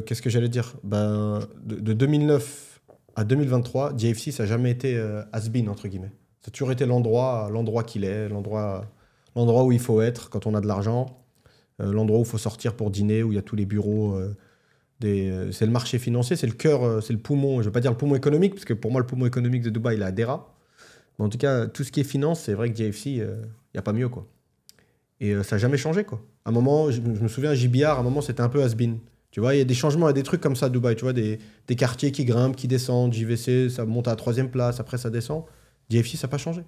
Qu'est-ce que j'allais dire? De 2009 à 2023, DFC, ça n'a jamais été has-been, entre guillemets. Ça a toujours été l'endroit qu'il est, l'endroit où il faut être quand on a de l'argent, l'endroit où il faut sortir pour dîner, où il y a tous les bureaux. C'est le marché financier, c'est le cœur, c'est le poumon. Je ne veux pas dire le poumon économique, parce que pour moi, le poumon économique de Dubaï, il est à Dera. Mais en tout cas, tout ce qui est finance, c'est vrai que DFC, il n'y a pas mieux, quoi. Et ça n'a jamais changé, quoi. À un moment, je me souviens, JBR, à un moment, c'était un peu has-been. Tu vois, il y a des changements, il y a des trucs comme ça à Dubaï. Tu vois, des quartiers qui grimpent, qui descendent. JVC, ça monte à la 3e place, après ça descend. DFC, ça n'a pas changé.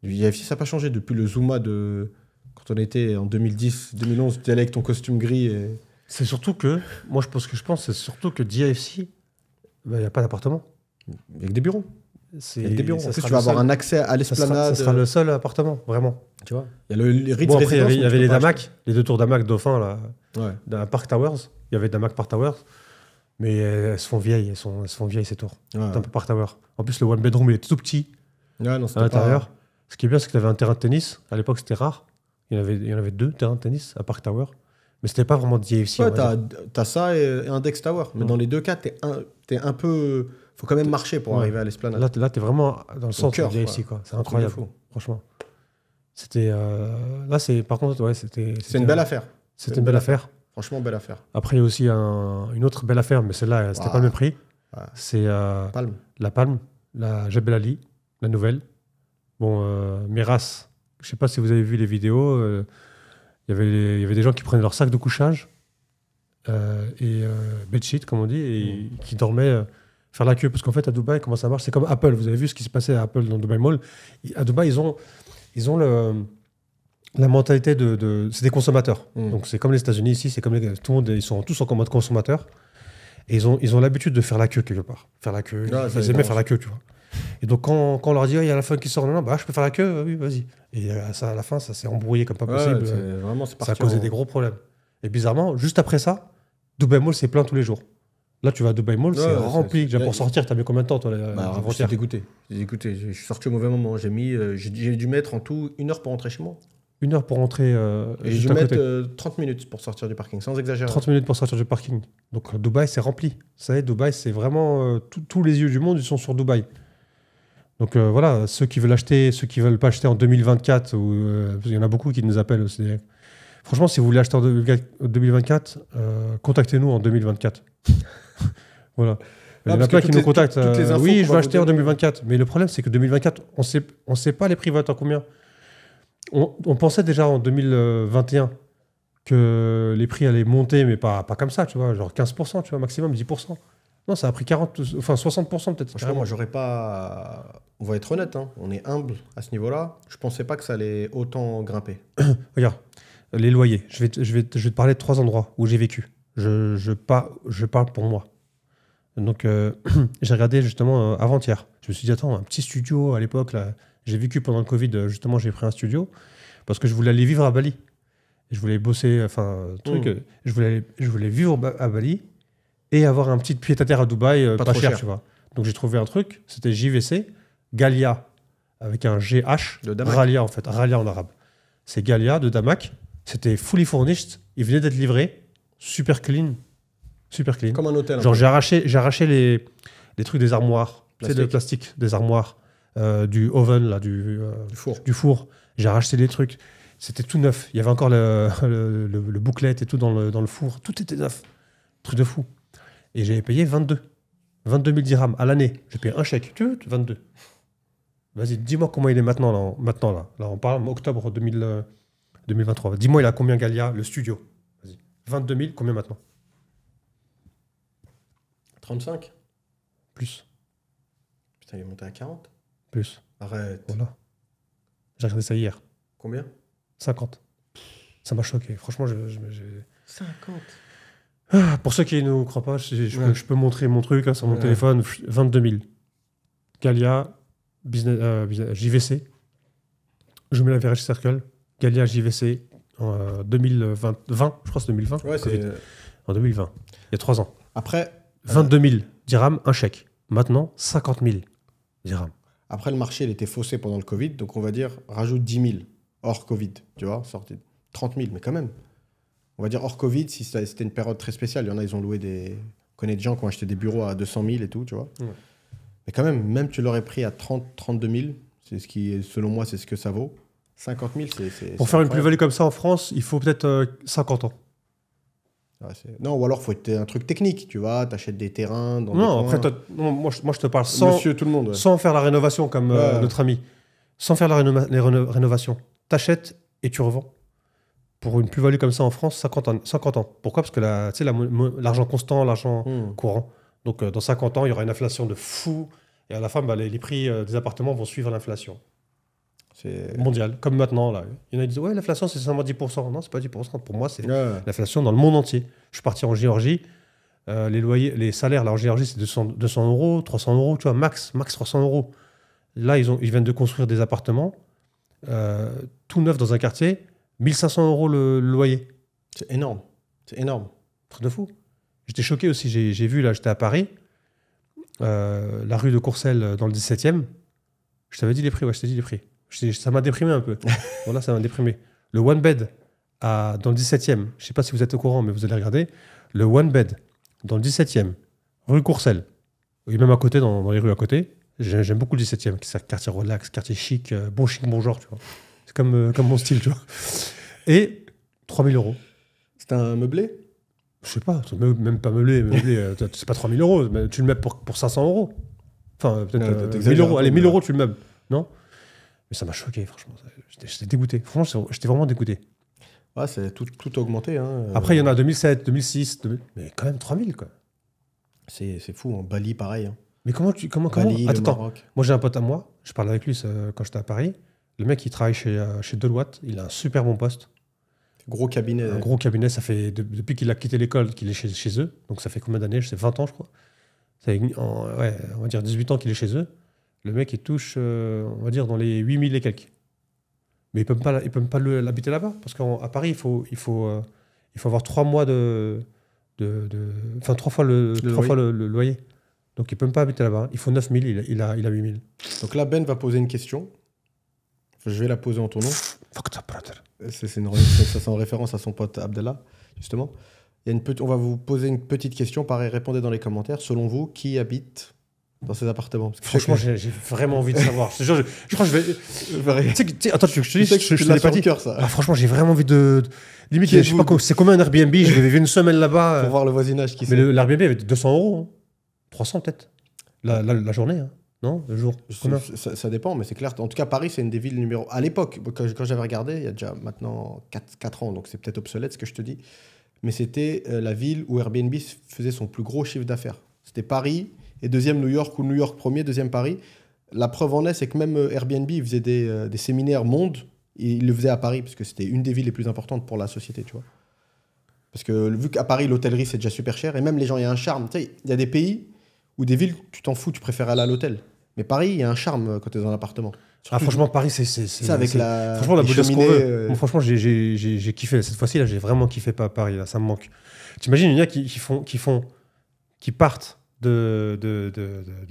DFC, ça n'a pas changé. Depuis le Zuma de... Quand on était en 2010, 2011, tu allais avec ton costume gris et... C'est surtout que, moi, je pense, c'est surtout que DFC, il n'y a pas d'appartement. Il y a que des bureaux. Il y a que des bureaux. En plus, tu vas avoir un accès à l'esplanade. Ça sera le seul appartement, vraiment. Tu vois, il y a le Ritz Bon, après, Résidence. il y avait les Damac, les 2 tours Damac Dauphin, là, ouais. Park Towers. Il y avait Damac Park Towers. Mais elles se font vieilles, elles se font vieilles, ces tours. Ouais. C'est un peu Park Tower. En plus, le one bedroom, il est tout petit à l'intérieur. Ce qui est bien, c'est que tu avais un terrain de tennis. À l'époque, c'était rare. Il y en avait 2 terrains de tennis à Park Tower. Mais c'était pas vraiment DFC. Ouais, t'as ça et un Dex Tower. Mais dans les 2 cas, t'es un peu... Faut quand même marcher pour arriver à l'esplanade. Là, t'es vraiment dans le centre de DFC, quoi. C'est incroyable, franchement. C'était... Là, par contre, ouais, c'était... C'est une belle affaire. C'était une belle affaire. Franchement, belle affaire. Après, il y a aussi une autre belle affaire, mais celle-là, c'était pas le même prix. Ouais. C'est la Palme, la Jebel Ali, la nouvelle. Bon, Miras, je sais pas si vous avez vu les vidéos... Il y avait des gens qui prenaient leur sac de couchage et bedsheet, comme on dit, et qui dormaient faire la queue. Parce qu'en fait, à Dubaï, comment ça marche? C'est comme Apple. Vous avez vu ce qui se passait à Apple dans Dubai Mall. À Dubaï, ils ont la mentalité c'est des consommateurs. Donc, c'est comme les États-Unis ici. C'est comme tout le monde, ils sont tous en mode consommateur. Et ils ont l'habitude de faire la queue quelque part. Faire la queue. Ils aimaient faire la queue, tu vois. Et donc, quand on leur dit, il y a la fun qui sort, non, bah, je peux faire la queue, oui, vas-y. Et ça, à la fin, ça s'est embrouillé comme pas possible. Ça a causé des gros problèmes. Et bizarrement, juste après ça, Dubai Mall, c'est plein tous les jours. Là, tu vas à Dubai Mall, c'est rempli. Déjà, pour sortir, t'as mis combien de temps, toi, J'ai dégoûté. Je suis sorti au mauvais moment. J'ai dû mettre en tout 1 heure pour rentrer chez moi. 1 heure pour rentrer. Et j'ai dû mettre 30 minutes pour sortir du parking, sans exagérer. 30 minutes pour sortir du parking. Donc, Dubaï, c'est rempli. Vous savez, Dubaï, c'est vraiment. Tous les yeux du monde, ils sont sur Dubaï. Donc, voilà, ceux qui veulent acheter, ceux qui ne veulent pas acheter en 2024, il y en a beaucoup qui nous appellent aussi. Franchement, si vous voulez acheter en 2024, contactez-nous en 2024. Voilà. Il y en a plein qui nous contactent. Oui, je vais acheter en 2024. Mais le problème, c'est que 2024, on ne sait pas les prix vont être à combien. On pensait déjà en 2021 que les prix allaient monter, mais pas comme ça, tu vois, genre 15%, tu vois, maximum 10%. Non, ça a pris 60% peut-être. Franchement, moi, j'aurais pas... On va être honnête, hein. On est humble à ce niveau-là. Je pensais pas que ça allait autant grimper. Regarde, les loyers. Je vais te parler de 3 endroits où j'ai vécu. Je parle pour moi. Donc, j'ai regardé justement avant-hier. Je me suis dit, attends, un petit studio à l'époque, là, j'ai vécu pendant le Covid, justement, j'ai pris un studio parce que je voulais aller vivre à Bali. Je voulais bosser, je voulais vivre à Bali et avoir un petit pied-à-terre à Dubaï, pas cher, tu vois. Donc, j'ai trouvé un truc, c'était JVC, Galia, avec un GH, Ralia en fait, Ralia en arabe. C'est Galia de Damac. C'était fully furnished. Il venait d'être livré, super clean. Super clean. Comme un hôtel. Genre, j'ai arraché les trucs des armoires, tu sais, de plastique, des armoires, du oven, là, du four. J'ai racheté des trucs. C'était tout neuf. Il y avait encore le booklet et tout dans le four. Tout était neuf. Truc de fou. Et j'avais payé 22 000 dirhams à l'année. J'ai payé un chèque. 22. Vas-y, dis-moi comment il est maintenant. Là, on parle en octobre 2023. Dis-moi, il a combien Galia, le studio? Vas-y. 22 000, combien maintenant? 35. Plus. Putain, il est monté à 40. Plus. Arrête. Voilà. J'ai regardé ça hier. Combien? 50. Ça m'a choqué. Franchement, 50. Pour ceux qui ne nous croient pas, je peux montrer mon truc sur mon téléphone. 22 000. Galia, JVC. Je mets la Verage Circle. Galia, JVC. En 2020. Je crois que c'est 2020. Ouais, c'est... En 2020. Il y a 3 ans. Après... 22 000 dirhams, un chèque. Maintenant, 50 000 dirhams. Après, le marché, il était faussé pendant le Covid. Donc, on va dire, rajoute 10 000 hors Covid. Tu vois, sortez 30 000, mais quand même. On va dire hors Covid, si c'était une période très spéciale. Il y en a, ils ont loué des... On connaît des gens qui ont acheté des bureaux à 200 000 et tout, tu vois. Ouais. Mais quand même tu l'aurais pris à 32 000. C'est ce qui, selon moi, c'est ce que ça vaut. 50 000, c'est pour faire une plus-value comme ça en France, il faut peut-être 50 ans. Ouais, non, ou alors il faut être un truc technique, tu vois, t'achètes des terrains dans non, après, moi je te parle sans, Monsieur, tout le monde, sans faire la rénovation comme notre ami. Sans faire les rénovations. T'achètes et tu revends. Pour une plus-value comme ça en France, 50 ans. Pourquoi? Parce que l'argent constant, l'argent courant. Donc dans 50 ans, il y aura une inflation de fou. Et à la fin, les prix des appartements vont suivre l'inflation. C'est mondial, comme maintenant. Là. Il y en a qui disent ouais, l'inflation, c'est seulement 10%. Non, c'est pas 10%. Pour moi, c'est l'inflation dans le monde entier. Je suis parti en Géorgie. Les loyers, les salaires là, en Géorgie, c'est 200 €, 300 €, tu vois, max 300 €. Là, ils viennent de construire des appartements tout neufs dans un quartier, 1500 € le loyer. C'est énorme. C'est énorme. Truc de fou. J'étais choqué aussi. J'ai vu, là, j'étais à Paris, la rue de Courcelles dans le 17e. Je t'avais dit les prix, ouais, je t'ai dit les prix. Ça m'a déprimé un peu. Voilà, ça m'a déprimé. Le one bed dans le 17e, je ne sais pas si vous êtes au courant, mais vous allez regarder. Le one bed dans le 17e, rue Courcelles, et même à côté, dans les rues à côté. J'aime beaucoup le 17e, c'est un quartier relax, quartier chic, bon genre, tu vois. C'est comme mon style, tu vois. Et 3 000 €. C'est un meublé? Je sais pas, même pas meublé, c'est pas 3 000 €, mais tu le meubles pour 500 €. Enfin, peut-être 1 000 €. Allez, 1 000 € tu le meubles, non? Mais ça m'a choqué, franchement. J'étais dégoûté. Franchement, j'étais vraiment dégoûté. Ouais, c'est tout augmenté. Hein. Après, il y en a 2007, 2006, mais quand même 3 000, quoi. C'est fou. En Bali, pareil. Hein. Mais comment Bali, attends. Moi, j'ai un pote à moi. Je parlais avec lui quand j'étais à Paris. Le mec, il travaille chez Deloitte. Il a un super bon poste. Gros cabinet. Un gros cabinet, ça fait depuis qu'il a quitté l'école qu'il est chez eux. Donc ça fait combien d'années? C'est 20 ans, je crois. Ça fait, ouais, on va dire 18 ans qu'il est chez eux. Le mec, il touche, on va dire, dans les 8000 et quelques. Mais il ne peut même pas l'habiter là-bas. Parce qu'à Paris, il faut avoir 3 mois enfin, 3 fois le loyer. Donc il ne peut même pas habiter là-bas. Il faut 9000, il a 8000. Donc là, Ben va poser une question. Enfin, je vais la poser en ton nom. Fuck up, brother. C'est en référence à son pote Abdallah, justement. On va vous poser une petite question. Pareil, répondez dans les commentaires. Selon vous, qui habite dans ces appartements? Franchement, j'ai vraiment envie de savoir. Je crois que je vais. Attends, je te dis, je te l'ai pas dit. Cœur, ça. Ah, franchement, j'ai vraiment envie de. Limite, je sais pas, c'est combien un Airbnb? Je vais vivre une semaine là-bas. Pour voir le voisinage qui Mais l'Airbnb avait 200 €. Hein. 300 peut-être. La journée, hein. Non? Le jour? Ça dépend, mais c'est clair. En tout cas, Paris, c'est une des villes numéro... À l'époque, quand j'avais regardé, il y a déjà maintenant 4 ans, donc c'est peut-être obsolète ce que je te dis, mais c'était la ville où Airbnb faisait son plus gros chiffre d'affaires. C'était Paris, et deuxième New York, ou New York premier, deuxième Paris. La preuve en est, c'est que même Airbnb il faisait des séminaires monde, et il le faisait à Paris, parce que c'était une des villes les plus importantes pour la société, tu vois. Parce que vu qu'à Paris, l'hôtellerie, c'est déjà super cher, et même les gens, il y a un charme. Tu sais, il y a des pays ou des villes, tu t'en fous, tu préfères aller à l'hôtel. Mais Paris, il y a un charme quand tu es dans un appartement. Ah, franchement, Paris, c'est avec la. Franchement, la beauté, ce qu'on veut. Bon, franchement, j'ai kiffé. Cette fois-ci, là, j'ai vraiment kiffé Paris. Là, ça me manque. T'imagines, il y en a qui partent de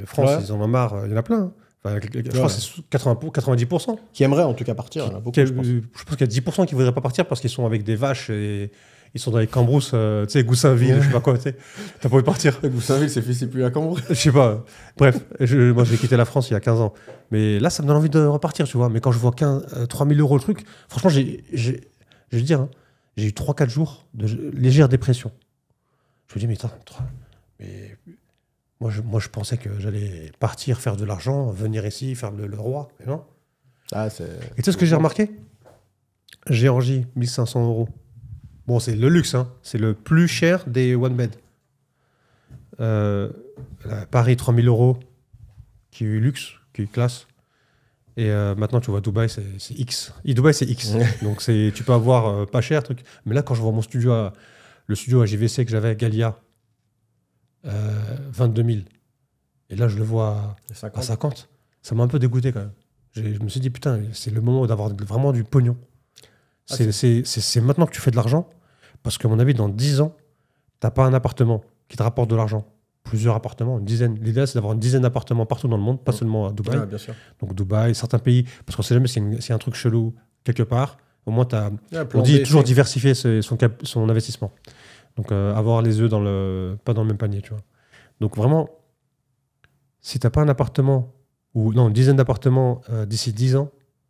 France, ouais. Ils en ont marre. Il y en a plein. Hein. Enfin, je crois que c'est 90%. Qui aimeraient en tout cas partir. Il y en a beaucoup, je pense qu'il y a 10% qui ne voudraient pas partir parce qu'ils sont avec des vaches et. Ils sont dans les Cambrousse, tu sais, Goussainville, je sais pas quoi, tu sais. T'as pas envie de partir. Goussainville, c'est plus à Cambrousse. Je sais pas. Bref, moi, j'ai quitté la France il y a 15 ans. Mais là, ça me donne envie de repartir, tu vois. Mais quand je vois 3000 € le truc, franchement, je vais dire, hein, j'ai eu 3-4 jours de légère dépression. Je me dis, mais attends, moi, je pensais que j'allais partir, faire de l'argent, venir ici, faire le roi. Mais non. Et tu sais ce que j'ai remarqué? Géorgie, 1500 €. Bon, c'est le luxe, hein. C'est le plus cher des one bed. Paris, 3000 €, qui est luxe, qui est classe. Et maintenant, tu vois, Dubaï, c'est X. Et Dubaï, c'est X. Donc, tu peux avoir pas cher, truc. Mais là, quand je vois mon studio, le studio à JVC que j'avais à Galia, 22 000. Et là, je le vois à 50. Ça m'a un peu dégoûté quand même. Je me suis dit, putain, c'est le moment d'avoir vraiment du pognon. C'est maintenant que tu fais de l'argent, parce qu'à mon avis, dans 10 ans, tu n'as pas un appartement qui te rapporte de l'argent. Plusieurs appartements, une dizaine. L'idéal, c'est d'avoir une dizaine d'appartements partout dans le monde, pas seulement à Dubaï. Ah, bien sûr. Donc Dubaï, certains pays, parce qu'on ne sait jamais s'il y a un truc chelou quelque part. Au moins, on dit toujours diversifier son investissement. Donc avoir les œufs pas dans le même panier, tu vois. Donc vraiment, si tu n'as pas un appartement, ou non, une dizaine d'appartements d'ici 10 ans,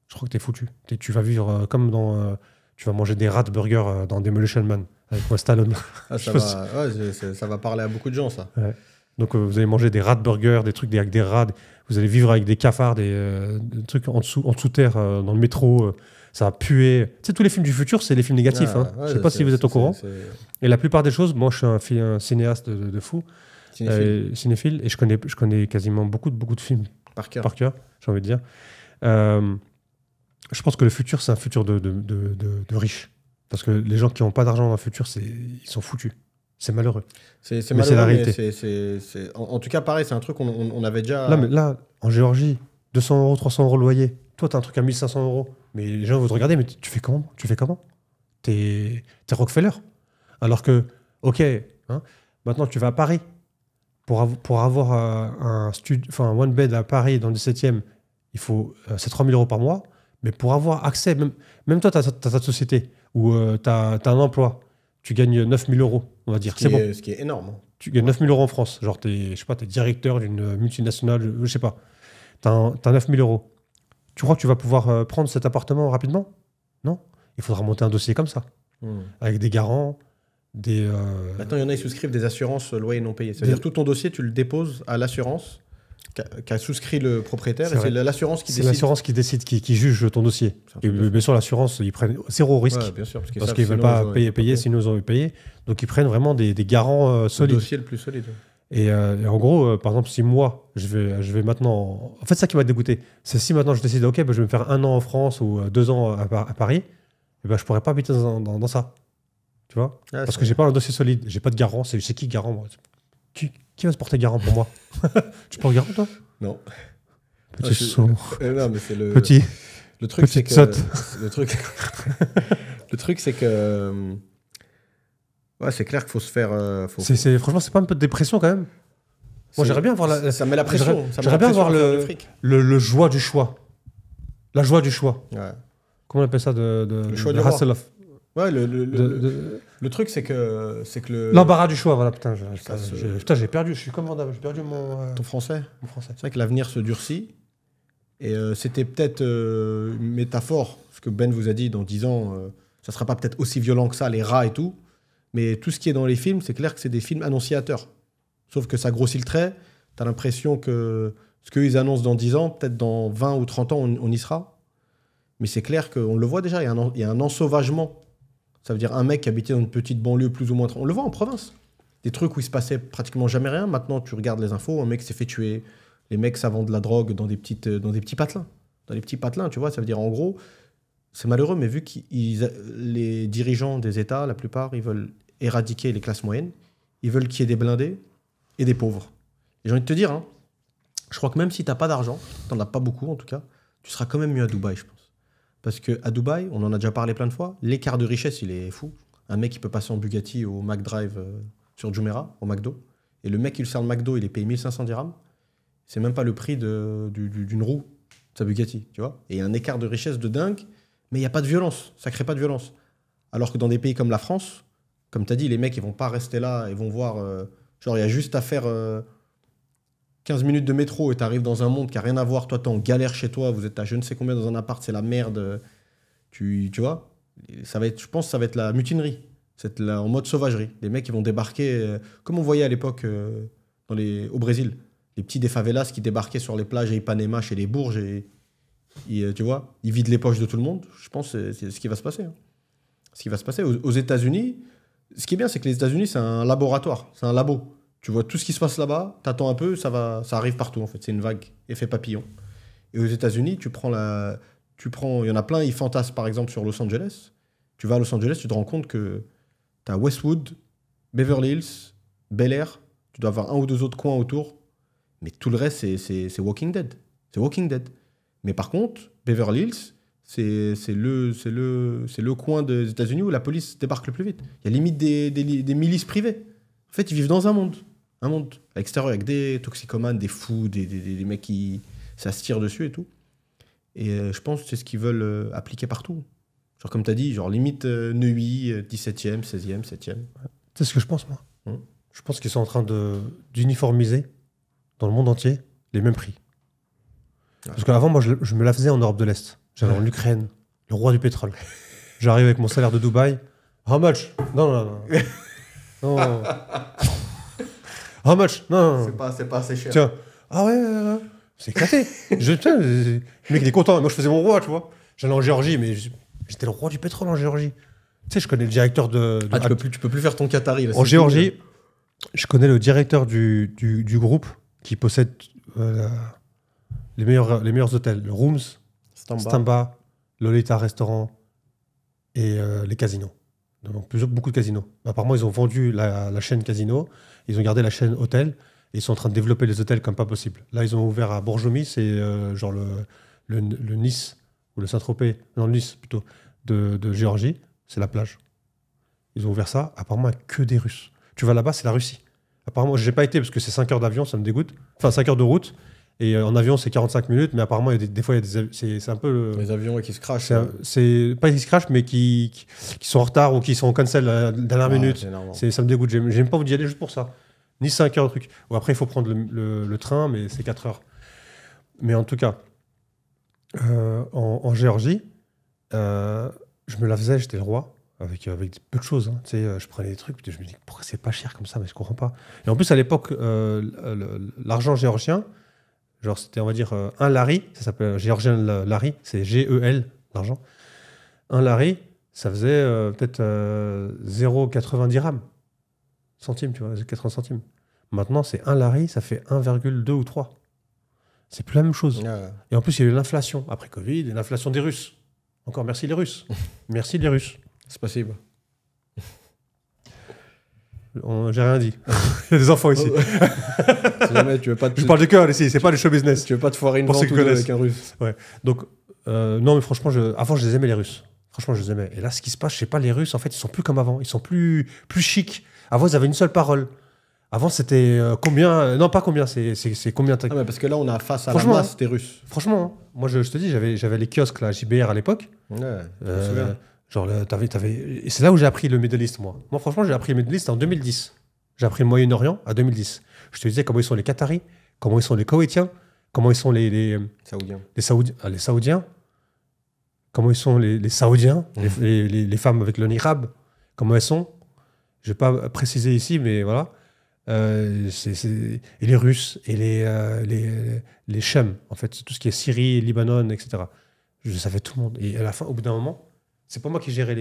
je crois que t'es foutu. Tu vas vivre comme dans... tu vas manger des rats burgers dans Demolition Man avec Stallone. Ah, ça va parler à beaucoup de gens, ça. Ouais. Donc vous allez manger des rats burgers, des trucs avec des rats. Vous allez vivre avec des cafards, des trucs en dessous terre, dans le métro. Ça va puer. Tu sais, tous les films du futur, c'est les films négatifs. Hein. Je sais pas si vous êtes au courant. Et la plupart des choses, moi je suis un cinéaste de fou, cinéphile, et je connais quasiment beaucoup de films par cœur, j'ai envie de dire. Je pense que le futur, c'est un futur de riches. Parce que les gens qui n'ont pas d'argent dans le futur, ils sont foutus. C'est malheureux. C'est malheureux, la réalité. En tout cas, pareil, c'est un truc qu'on avait déjà... Là, en Géorgie, 200 €, 300 € le loyer. Toi, tu as un truc à 1500 €. Mais les gens vont te regarder, mais tu fais comment? T'es Rockefeller. Alors que, ok, hein, maintenant, tu vas à Paris. Pour avoir un one bed à Paris, dans le 17e, c'est 3000 € par mois. Mais pour avoir accès, même toi, tu as ta société ou tu as un emploi, tu gagnes 9000 €, on va dire. C'est bon. Ce qui est énorme. Tu gagnes 9000 € en France. Genre, t'es directeur d'une multinationale, je sais pas. Tu as 9000 €. Tu crois que tu vas pouvoir prendre cet appartement rapidement? Non. Il faudra monter un dossier comme ça, avec des garants, Maintenant, il y en a qui souscrivent des assurances loyers non payés. C'est-à-dire tout ton dossier, tu le déposes à l'assurance qu'a souscrit le propriétaire, et c'est l'assurance qui décide. C'est l'assurance qui décide, qui juge ton dossier. Et bien sûr, l'assurance, ils prennent zéro risque. Ouais, bien sûr, parce qu'ils ne veulent pas payer, sinon ils ont payé. Donc ils prennent vraiment des garants solides. Le dossier le plus solide. Et en gros, par exemple, si moi, je vais maintenant... En fait, ça qui m'a dégoûté, c'est si maintenant je décide, ok, je vais me faire 1 an en France ou 2 ans à Paris, eh ben, je pourrais pas habiter dans ça. Tu vois? Ouais, Parce que j'ai pas un dossier solide, j'ai pas de garant. C'est qui garant, moi? Qui va se porter garant pour moi? Tu portes garant, toi? Non. Petit sourd. Non, mais c'est le. Petit. Le truc, c'est Petite que. sotte. Le truc. Le truc, c'est que. Ouais, c'est clair qu'il faut se faire. Franchement, c'est pas un peu de dépression quand même? Moi, j'aimerais bien voir Ça met la pression. J'aimerais bien voir le joie du choix. La joie du choix. Ouais. Comment on appelle ça? Le choix du roi. roi. Ouais, le truc, c'est que l'embarras du choix, voilà. Putain, j'ai perdu. Je suis commandable. J'ai perdu ton français. Mon français. C'est vrai que l'avenir se durcit. Et c'était peut-être une métaphore. Ce que Ben vous a dit, dans 10 ans, ça sera pas peut-être aussi violent que ça, les rats et tout. Mais tout ce qui est dans les films, c'est clair que c'est des films annonciateurs. Sauf que ça grossit le trait. Tu as l'impression que ce qu'ils annoncent dans 10 ans, peut-être dans 20 ou 30 ans, on y sera. Mais c'est clair qu'on le voit déjà, il y a un ensauvagement. Ça veut dire un mec qui habitait dans une petite banlieue plus ou moins... On le voit en province. Des trucs où il se passait pratiquement jamais rien. Maintenant, tu regardes les infos, un mec s'est fait tuer. Les mecs, ça vend de la drogue dans des petits patelins. Dans les petits patelins, tu vois. Ça veut dire, en gros, c'est malheureux, mais vu que les dirigeants des États, la plupart, ils veulent éradiquer les classes moyennes. Ils veulent qu'il y ait des blindés et des pauvres. Et j'ai envie de te dire, hein, je crois que même si tu n'as pas d'argent, tu n'en as pas beaucoup en tout cas, tu seras quand même mieux à Dubaï, je pense. Parce qu'à Dubaï, on en a déjà parlé plein de fois, l'écart de richesse, il est fou. Un mec, il peut passer en Bugatti au McDrive sur Jumeirah, au McDo. Et le mec qui lui sert le McDo, il est payé 1500 dirhams. C'est même pas le prix d'une roue de sa Bugatti, tu vois. Et il y a un écart de richesse de dingue, mais il n'y a pas de violence. Ça crée pas de violence. Alors que dans des pays comme la France, comme tu as dit, les mecs, ils vont pas rester là, ils vont voir... genre, il y a juste à faire 15 minutes de métro et tu arrives dans un monde qui n'a rien à voir. Toi, tu es en galère chez toi, vous êtes à je ne sais combien dans un appart, c'est la merde. Tu vois, je pense que ça va être la mutinerie. C'est en mode sauvagerie. Les mecs, ils vont débarquer, comme on voyait à l'époque au Brésil. Les petits des favelas qui débarquaient sur les plages à Ipanema, chez les Bourges, et tu vois, ils vident les poches de tout le monde. Je pense que c'est ce qui va se passer. Hein. Ce qui va se passer aux États-Unis, ce qui est bien, c'est que les États-Unis, c'est un laboratoire, c'est un labo. Tu vois tout ce qui se passe là-bas, t'attends un peu, ça arrive partout en fait. C'est une vague, effet papillon. Et aux États-Unis, il y en a plein, ils fantasment par exemple sur Los Angeles. Tu vas à Los Angeles, tu te rends compte que t'as Westwood, Beverly Hills, Bel Air, tu dois avoir un ou deux autres coins autour, mais tout le reste, c'est Walking Dead. C'est Walking Dead. Mais par contre, Beverly Hills, c'est le coin des États-Unis où la police débarque le plus vite. Il y a limite des milices privées. En fait, ils vivent dans un monde à l'extérieur avec des toxicomanes, des fous, des mecs qui ça se tire dessus et tout. Et je pense que c'est ce qu'ils veulent appliquer partout. Genre comme tu as dit, genre limite Neuilly, 17e, 16e, 7e. C'est ce que je pense, moi. Je pense qu'ils sont en train d'uniformiser dans le monde entier les mêmes prix. Parce qu'avant, moi, je me la faisais en Europe de l'Est. J'allais en Ukraine, le roi du pétrole. J'arrive avec mon salaire de Dubaï. How much? Non. How much? Non. C'est pas assez cher. Tiens. Ah ouais. C'est éclaté. Putain, le mec, il est content. Moi, je faisais mon roi, tu vois. J'allais en Géorgie, mais j'étais le roi du pétrole en Géorgie. Tu sais, je connais le directeur de tu peux plus faire ton Qatari. Là, en Géorgie, je connais le directeur du groupe qui possède les meilleurs hôtels. Le Rooms, Stamba, Lolita Restaurant et les casinos. Donc, beaucoup de casinos. Apparemment, ils ont vendu la chaîne casino, ils ont gardé la chaîne hôtel, et ils sont en train de développer les hôtels comme pas possible. Là, ils ont ouvert à Bourgogne, c'est genre le Nice, ou le Saint-Tropez, non, le Nice plutôt, de Géorgie, c'est la plage. Ils ont ouvert ça, apparemment, que des Russes. Tu vas là-bas, c'est la Russie. Apparemment, j'ai pas été parce que c'est 5 heures d'avion, ça me dégoûte. Enfin, 5 heures de route. Et en avion, c'est 45 minutes, mais apparemment, des fois, c'est un peu... Les avions qui se crachent. C'est pas qu'ils se crachent, mais qui sont en retard ou qui sont en cancel à la dernière minute. Ça me dégoûte. J'aime pas vous y aller juste pour ça. Ni 5 heures de truc. Ou après, il faut prendre le train, mais c'est 4 heures. Mais en tout cas, en Géorgie, je me la faisais, j'étais le roi, avec peu de choses. Hein. Tu sais, je prenais des trucs, je me dis, pourquoi c'est pas cher comme ça? Mais je comprends pas. Et en plus, à l'époque, l'argent géorgien, genre, c'était, on va dire, un lari, ça s'appelle géorgien lari, c'est GEL, l'argent. Un lari, ça faisait peut-être 0,90 dirhams, centimes, tu vois, 80 centimes. Maintenant, c'est un lari, ça fait 1,2 ou 3. C'est plus la même chose. Et en plus, il y a eu l'inflation, après Covid, et l'inflation des Russes. Encore merci les Russes. Merci les Russes. C'est possible. J'ai rien dit. Il y a des enfants ici. Si jamais tu veux pas Je parle de cœur ici, c'est pas du show business. tu veux pas te foirer une Pour vente ceux qui ou deux connaissent. avec un russe. Ouais. Donc, non, mais franchement, avant, je les aimais, les Russes. Franchement, je les aimais. Et là, ce qui se passe, je sais pas, les Russes, en fait, ils sont plus comme avant. Ils sont plus chics. Avant, ils avaient une seule parole. Avant, c'était combien. Non, pas combien, c'est combien. Ah, mais parce que là, on a face à la Franchement, masse, t'es russe. Franchement, hein, moi, je te dis, j'avais les kiosques, là, JBR à l'époque. Ouais, je me souviens. Genre, et c'est là où j'ai appris le Middle East, moi. Moi, franchement, j'ai appris le Middle East en 2010. J'ai appris le Moyen-Orient à 2010. Je te disais comment ils sont les Qataris, comment ils sont les Koweïtiens, comment ils sont les Saoudiens, comment ils sont les Saoudiens, les femmes avec le niqab, comment elles sont. Je ne vais pas préciser ici, mais voilà. Et les Russes et les Chums, en fait, tout ce qui est Syrie, Libanon, etc. Je savais tout le monde. Et à la fin, au bout d'un moment, c'est pas moi qui gérais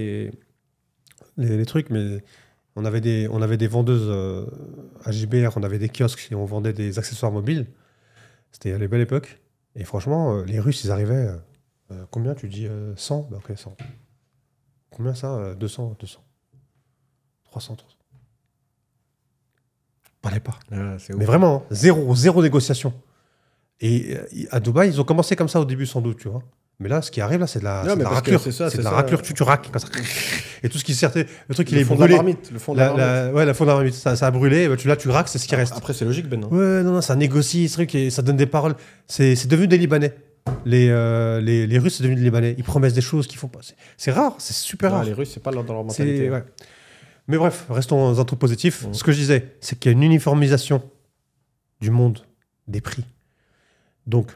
les trucs, mais on avait des vendeuses à JBR, on avait des kiosques et on vendait des accessoires mobiles. C'était à la belle époque. Et franchement, les Russes, ils arrivaient. Combien tu dis 100 bah, ok, 100. Combien ça 200. 300. Parlait pas. Ah, c'est Mais ouf. vraiment, hein, zéro négociation. Et à Dubaï, ils ont commencé comme ça au début, sans doute, tu vois. Mais là, ce qui arrive, là, c'est de la, Non, c'est de mais la parce que raclure. c'est ça, C'est c'est de la ça. raclure, tu raques. Comme ça. Et tout ce qui sortait, le truc, il est fond de la brûlé. marmite, le fond de la marmite. Ouais, la fond de la marmite. Ça a brûlé, bah, tu raques, c'est ce qui reste. Après, c'est logique, Ben. Hein. Ouais, non, ça négocie, ce truc, et ça donne des paroles. C'est devenu des Libanais. Les Russes, c'est devenu des Libanais. Ils promettent des choses qu'ils font pas. C'est rare, c'est super Ouais, rare. les Russes, c'est pas dans leur mentalité. Ouais. Mais bref, restons dans un truc positif. Ce que je disais, c'est qu'il y a une uniformisation du monde des prix. Donc,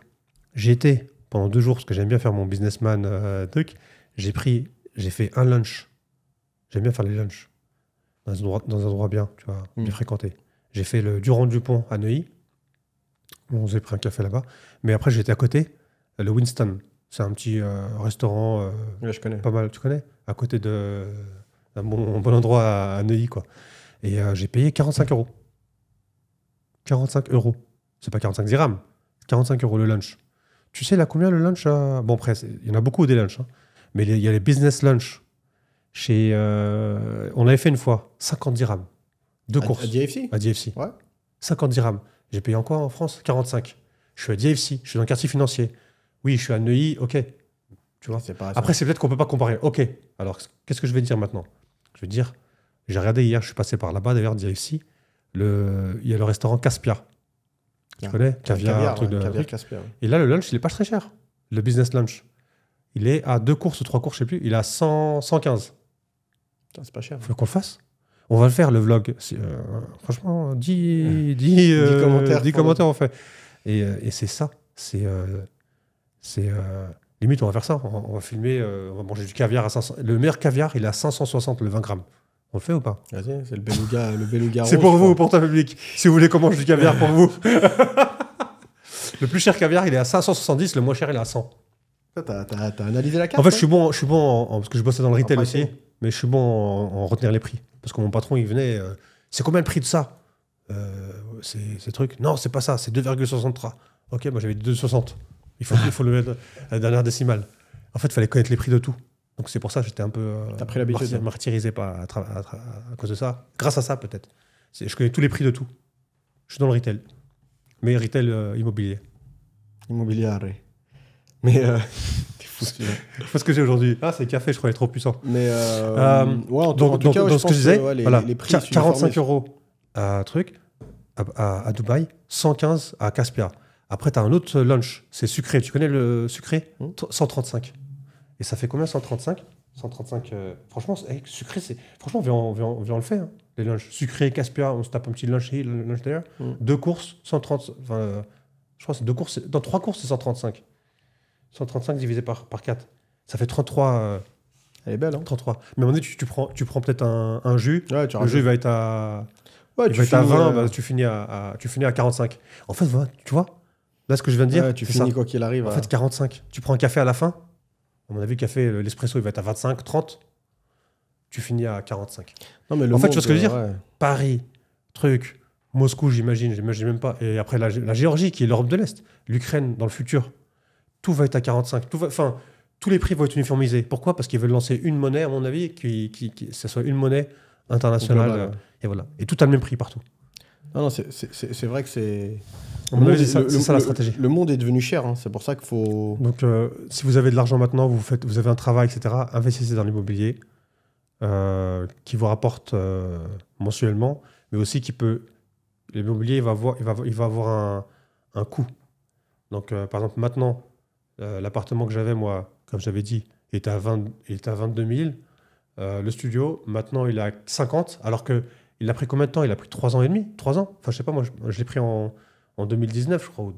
j'ai été pendant 2 jours, parce que j'aime bien faire mon businessman truc, j'ai fait un lunch. J'aime bien faire les lunchs dans un endroit bien, tu vois, bien fréquenté. J'ai fait le Durand-Dupont à Neuilly. On s'est pris un café là-bas. Mais après, j'étais à côté, le Winston. C'est un petit restaurant Ouais, je connais. pas mal, tu connais, à côté d'un bon endroit à Neuilly, quoi. Et j'ai payé 45 €. 45 €. C'est pas 45 dirhams. 45 € le lunch. Tu sais, là, combien le lunch Bon, après, il y en a beaucoup des lunchs. Hein. Mais il y a les business lunch. On l'avait fait une fois. 50 dirhams. 2 courses. À DFC À DFC. Ouais. 50 dirhams. J'ai payé encore en France 45. Je suis à DFC. Je suis dans le quartier financier. Oui, je suis à Neuilly. OK. Tu vois. C'est pas ça. Après, c'est peut-être qu'on peut pas comparer. OK. Alors, qu'est-ce que je vais dire maintenant? Je vais dire, j'ai regardé hier, je suis passé par là-bas, d'ailleurs, DFC. Il y a le restaurant Caspia. Tu connais? Caviar, truc de... Caviar Caspia. Ouais. Et là, le lunch, il est pas très cher. Le business lunch. Il est à 2 courses ou 3 courses, je sais plus. Il est à 115. Putain, c'est pas cher. Faut qu'on le fasse. On va le faire, le vlog. Franchement, 10 commentaires, on fait. Et c'est ça. Limite, on va faire ça. On va filmer, on va manger du caviar à 500. Le meilleur caviar, il est à 560 le 20 grammes. On le fait ou pas? Vas-y, c'est le beluga C'est rose, pour vous quoi. ou pour ton public. Si vous voulez qu'on mange du caviar pour vous. Le plus cher caviar, il est à 570. Le moins cher, il est à 100. T'as analysé la carte? En fait, je suis bon parce que je bossais dans le retail pricing. aussi. Mais je suis bon en retenir les prix. Parce que mon patron, il venait. C'est combien le prix de ça? C'est truc. Non, c'est pas ça. C'est 2,63. Ok, moi j'avais dit 2,60. Il faut le mettre à la dernière décimale. En fait, il fallait connaître les prix de tout. Donc c'est pour ça que j'étais un peu T'as pris l'habitude. martyrisé à cause de ça. Grâce à ça, peut-être. Je connais tous les prix de tout. Je suis dans le retail. Mais retail immobilier. Immobiliare. Mais t'es fou, celui-là. C'est ce que j'ai aujourd'hui. Ah, c'est le café, je croyais trop puissant. Mais ouais, en Donc, tout cas, ouais, dans je ce que je pense disais, ouais, voilà, les prix 45 s'uniformisent. € à à Dubaï, 115 à Caspia. Après, tu as un autre lunch, c'est sucré. Tu connais le sucré? 135. Et ça fait combien 135? 135, franchement, sucré, c'est. Franchement, on le fait, hein, les lunchs. Sucré, Caspia, on se tape un petit lunch here, lunch there. 2 courses, 130. Enfin, je crois que c'est 2 courses. Dans 3 courses, c'est 135. 135 divisé par 4. Ça fait 33. Elle est belle, hein? 33. Mais à un moment donné, tu prends peut-être un jus. Ouais, tu Le jus va être à. Ouais, il va être à 20, bah, tu finis à 45. En fait, voilà, tu vois, là, ce que je viens de dire, ouais, tu c'est finis ça. quoi qu'il arrive. En fait, 45. Tu prends un café à la fin. À mon avis, le café, l'espresso, il va être à 25, 30. Tu finis à 45. Non, mais En fait, tu vois ce que je veux dire? ouais. Paris, truc, Moscou, j'imagine même pas. Et après, la Géorgie, qui est l'Europe de l'Est, l'Ukraine, dans le futur, tout va être à 45. Enfin, tous les prix vont être uniformisés. Pourquoi? Parce qu'ils veulent lancer une monnaie, à mon avis, ce soit une monnaie internationale. Global, ouais. Et voilà. Et tout a le même prix partout. Non, c'est vrai que c'est. À mon avis, c'est ça la stratégie. Le monde est devenu cher, hein. C'est pour ça qu'il faut. Donc, si vous avez de l'argent maintenant, vous avez un travail, etc., investissez dans l'immobilier qui vous rapporte mensuellement, mais aussi qui peut. L'immobilier, il va avoir un coût. Donc, par exemple, maintenant, l'appartement que j'avais, moi, comme j'avais dit, il était à 22 000. Le studio, maintenant, il est à 50, alors qu'il a pris combien de temps? Il a pris 3 ans et demi, 3 ans. Enfin, je sais pas, moi, je l'ai pris en 2019, je crois.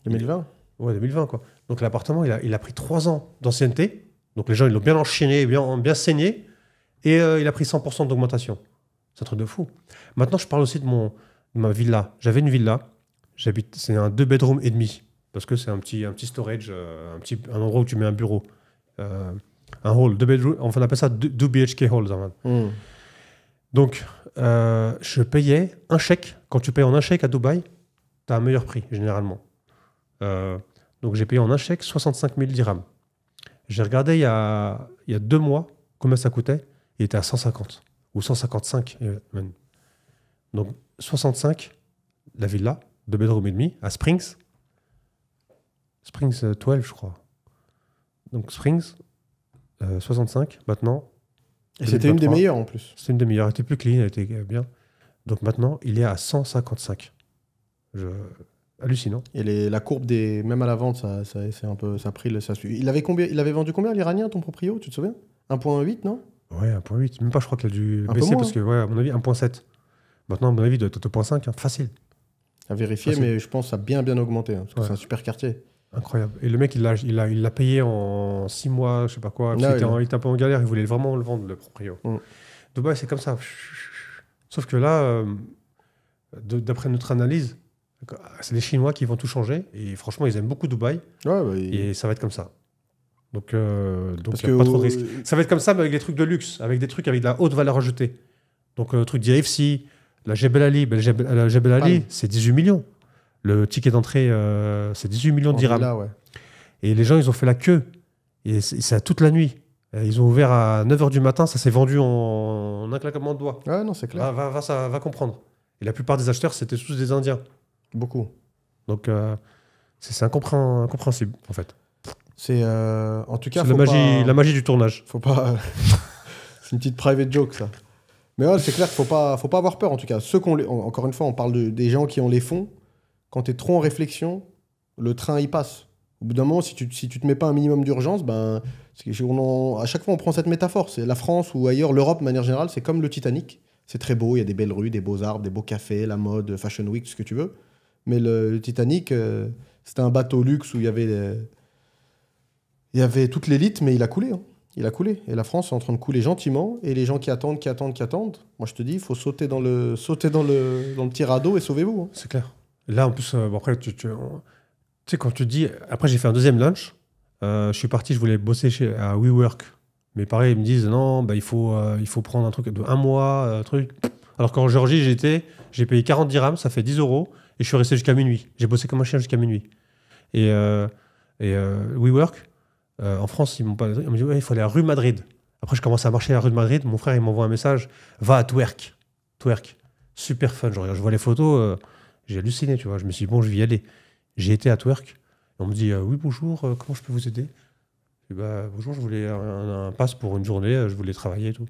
2020. Ouais, 2020, quoi. Donc, l'appartement, il a pris 3 ans d'ancienneté. Donc, les gens, ils l'ont bien enchaîné, bien saigné. Et il a pris 100% d'augmentation. C'est un truc de fou. Maintenant, je parle aussi de ma villa. J'avais une villa. C'est un 2 bedroom et demi. Parce que c'est un petit storage, un endroit où tu mets un bureau. Un hall, 2 bedroom. Enfin, on appelle ça 2 BHK halls. Donc, je payais un chèque. Quand tu payes en un chèque à Dubaï, tu as un meilleur prix, généralement. Donc, j'ai payé en un chèque 65 000 dirhams. J'ai regardé il y a 2 mois combien ça coûtait. Il était à 150 ou 155 même. Donc, 65, la villa, 2 bedroom et demi, à Springs 12, je crois. Donc, Springs, 65, maintenant. Et c'était une des meilleures en plus. C'était une des meilleures. Elle était plus clean, elle était bien. Donc, maintenant, il est à 155. Hallucinant. Et la courbe des. Même à la vente, c'est un peu. Ça a pris il avait vendu combien, l'Iranien, ton proprio, tu te souviens? 1,8, non? Ouais, 1,8. Même pas, je crois qu'il a dû Un baisser peu moins, parce que, ouais, à mon avis, 1,7. Maintenant, à mon avis, il doit être 2,5, hein, facile. À vérifier, mais je pense que ça a bien augmenté, hein, parce que c'est un super quartier. Incroyable. Et le mec, il l'a payé en 6 mois, je sais pas quoi. Il était un peu en galère, il voulait vraiment le vendre, le proprio. Dubaï, c'est comme ça. Sauf que là, d'après notre analyse, c'est les Chinois qui vont tout changer. Et franchement, ils aiment beaucoup Dubaï. Et ça va être comme ça. Donc, il n'y a pas trop de risques. Ça va être comme ça, mais avec des trucs de luxe, avec des trucs avec de la haute valeur ajoutée. Donc, le truc d'IFC, la Jebel Ali, c'est 18 millions. Le ticket d'entrée, c'est 18 millions de dirhams. Et les gens, ils ont fait la queue. Et c'est toute la nuit. Ils ont ouvert à 9h du matin, ça s'est vendu en un claquement de doigts. Ouais, non, c'est clair. Va comprendre. Et la plupart des acheteurs, c'était tous des Indiens. Beaucoup. Donc, c'est incompréhensible, en fait. C'est en tout cas, la magie du tournage. Faut pas. C'est une petite private joke, ça. Mais ouais, c'est clair qu'il faut pas avoir peur, en tout cas. Encore une fois, on parle des gens qui ont les fonds. Quand tu es trop en réflexion, le train, il passe. Au bout d'un moment, si tu te mets pas un minimum d'urgence, à chaque fois, on prend cette métaphore. C'est la France ou ailleurs, l'Europe, de manière générale, c'est comme le Titanic. C'est très beau, il y a des belles rues, des beaux arbres, des beaux cafés, la mode, Fashion Week, tout ce que tu veux. Mais le Titanic, c'était un bateau luxe où il y avait toute l'élite, mais il a coulé. Hein. Il a coulé. Et la France est en train de couler gentiment. Et les gens qui attendent, moi je te dis, il faut sauter dans le petit radeau et sauvez-vous. Hein. C'est clair. Là, en plus, après, tu sais, quand tu dis... Après, j'ai fait un deuxième lunch. Je suis parti, je voulais bosser à WeWork. Mais pareil, ils me disent, non, il faut prendre un truc de 1 mois, truc. Alors qu'en Géorgie, j'ai payé 40 dirhams, ça fait 10 €. Et je suis resté jusqu'à minuit. J'ai bossé comme un chien jusqu'à minuit. Et WeWork, en France, ils m'ont dit, ouais, il faut aller à rue Madrid. Après, je commence à marcher à la rue de Madrid. Mon frère, il m'envoie un message, va à Twerk. Super fun. Je vois les photos... j'ai halluciné, tu vois. Je me suis dit, bon, je vais y aller. J'ai été à Twerk. On me dit, oui, bonjour, comment je peux vous aider? Je dis, bonjour, je voulais un pass pour une journée, je voulais travailler et tout.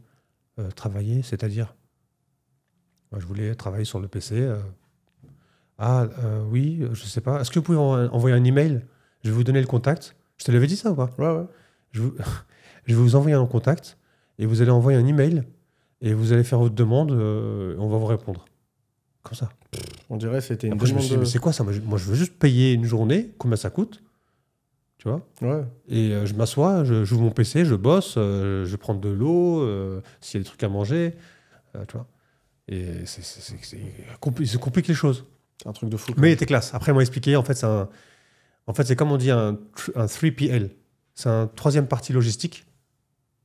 Travailler, c'est-à-dire? Je voulais travailler sur le PC. Oui, je sais pas. Est-ce que vous pouvez envoyer un email? Je vais vous donner le contact. Je te l'avais dit ça ou pas? Ouais. Je vais vous envoyer un contact et vous allez envoyer un email et vous allez faire votre demande et on va vous répondre. Comme ça. On dirait que c'était une demande. Je me suis dit, mais c'est quoi ça? Moi, je veux juste payer une journée, combien ça coûte? Tu vois? Ouais. Et je m'assois, j'ouvre mon PC, je bosse, je prends de l'eau, s'il y a des trucs à manger, tu vois? Et c'est complique les choses. C'est un truc de fou. Mais il était classe. Après, il m'a expliqué, en fait, c'est comme on dit un 3PL. C'est un troisième parti logistique.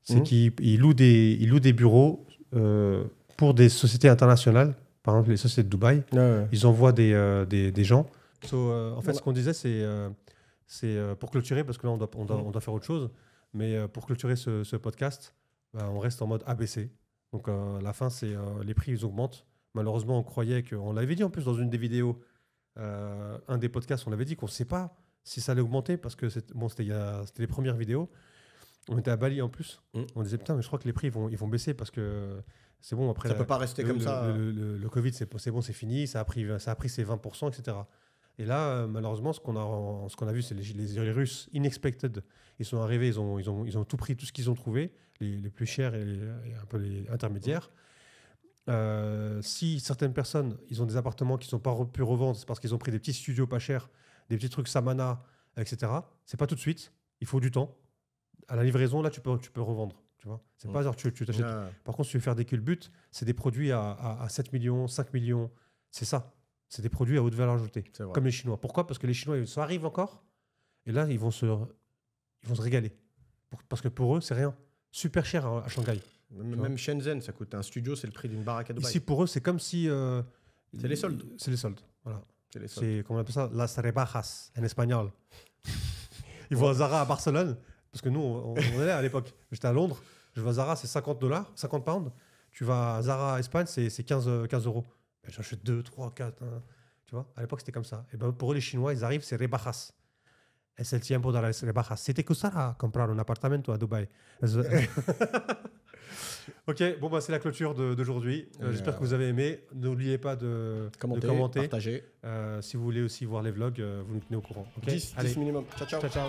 C'est qu'il loue des bureaux pour des sociétés internationales. Par exemple, les sociétés de Dubaï, ils envoient des gens. En fait, ce qu'on disait, c'est c'est pour clôturer, parce que là, on doit faire autre chose. Mais pour clôturer ce podcast, bah, on reste en mode ABC. Donc, la fin, c'est les prix, ils augmentent. Malheureusement, on croyait on l'avait dit en plus dans une des vidéos, un des podcasts, on l'avait dit qu'on ne sait pas si ça allait augmenter parce que c'était les premières vidéos. On était à Bali en plus. On disait putain, mais je crois que les prix ils vont baisser parce que c'est bon. Après, ça peut pas rester comme ça. Le Covid, c'est bon, c'est fini. Ça a pris ses 20%, etc. Et là, malheureusement, ce qu'on a vu, c'est les Russes unexpected. Ils sont arrivés, ils ont tout pris, tout ce qu'ils ont trouvé, les plus chers et un peu les intermédiaires. Si certaines personnes, ils ont des appartements qu'ils n'ont pas pu revendre, c'est parce qu'ils ont pris des petits studios pas chers, des petits trucs Samana, etc. C'est pas tout de suite. Il faut du temps. À la livraison, là, tu peux revendre. Tu vois, c'est pas genre tu t'achètes. Par contre, si tu veux faire des culbutes, c'est des produits à 7 millions, 5 millions. C'est ça. C'est des produits à haute valeur ajoutée. Comme les Chinois. Pourquoi ? Parce que les Chinois, ça arrive encore. Et là, ils vont se régaler. Parce que pour eux, c'est rien. Super cher à Shanghai. Même Shenzhen, ça coûte un studio, c'est le prix d'une baraque à Dubaï. Ici, pour eux, c'est comme si. C'est les soldes. C'est les soldes. Voilà. C'est comment on appelle ça ? Las rebajas en espagnol. Ils vont à Zara à Barcelone. Parce que nous, on est là à l'époque. J'étais à Londres. Je vais à Zara, c'est 50 pounds. Tu vas à Zara Espagne, c'est 15 euros. J'achète 2, 3, 4. Hein. Tu vois, à l'époque, c'était comme ça. Et ben, pour eux, les Chinois, ils arrivent, c'est rebajas. Es el tiempo de las rebajas. Si te costara comprar un appartamento à Dubaï. Ok, bon, bah, c'est la clôture d'aujourd'hui. J'espère que vous avez aimé. N'oubliez pas de commenter. Partager. Si vous voulez aussi voir les vlogs, vous nous tenez au courant. Okay, 10 minimum. Ciao, ciao. Ciao, ciao.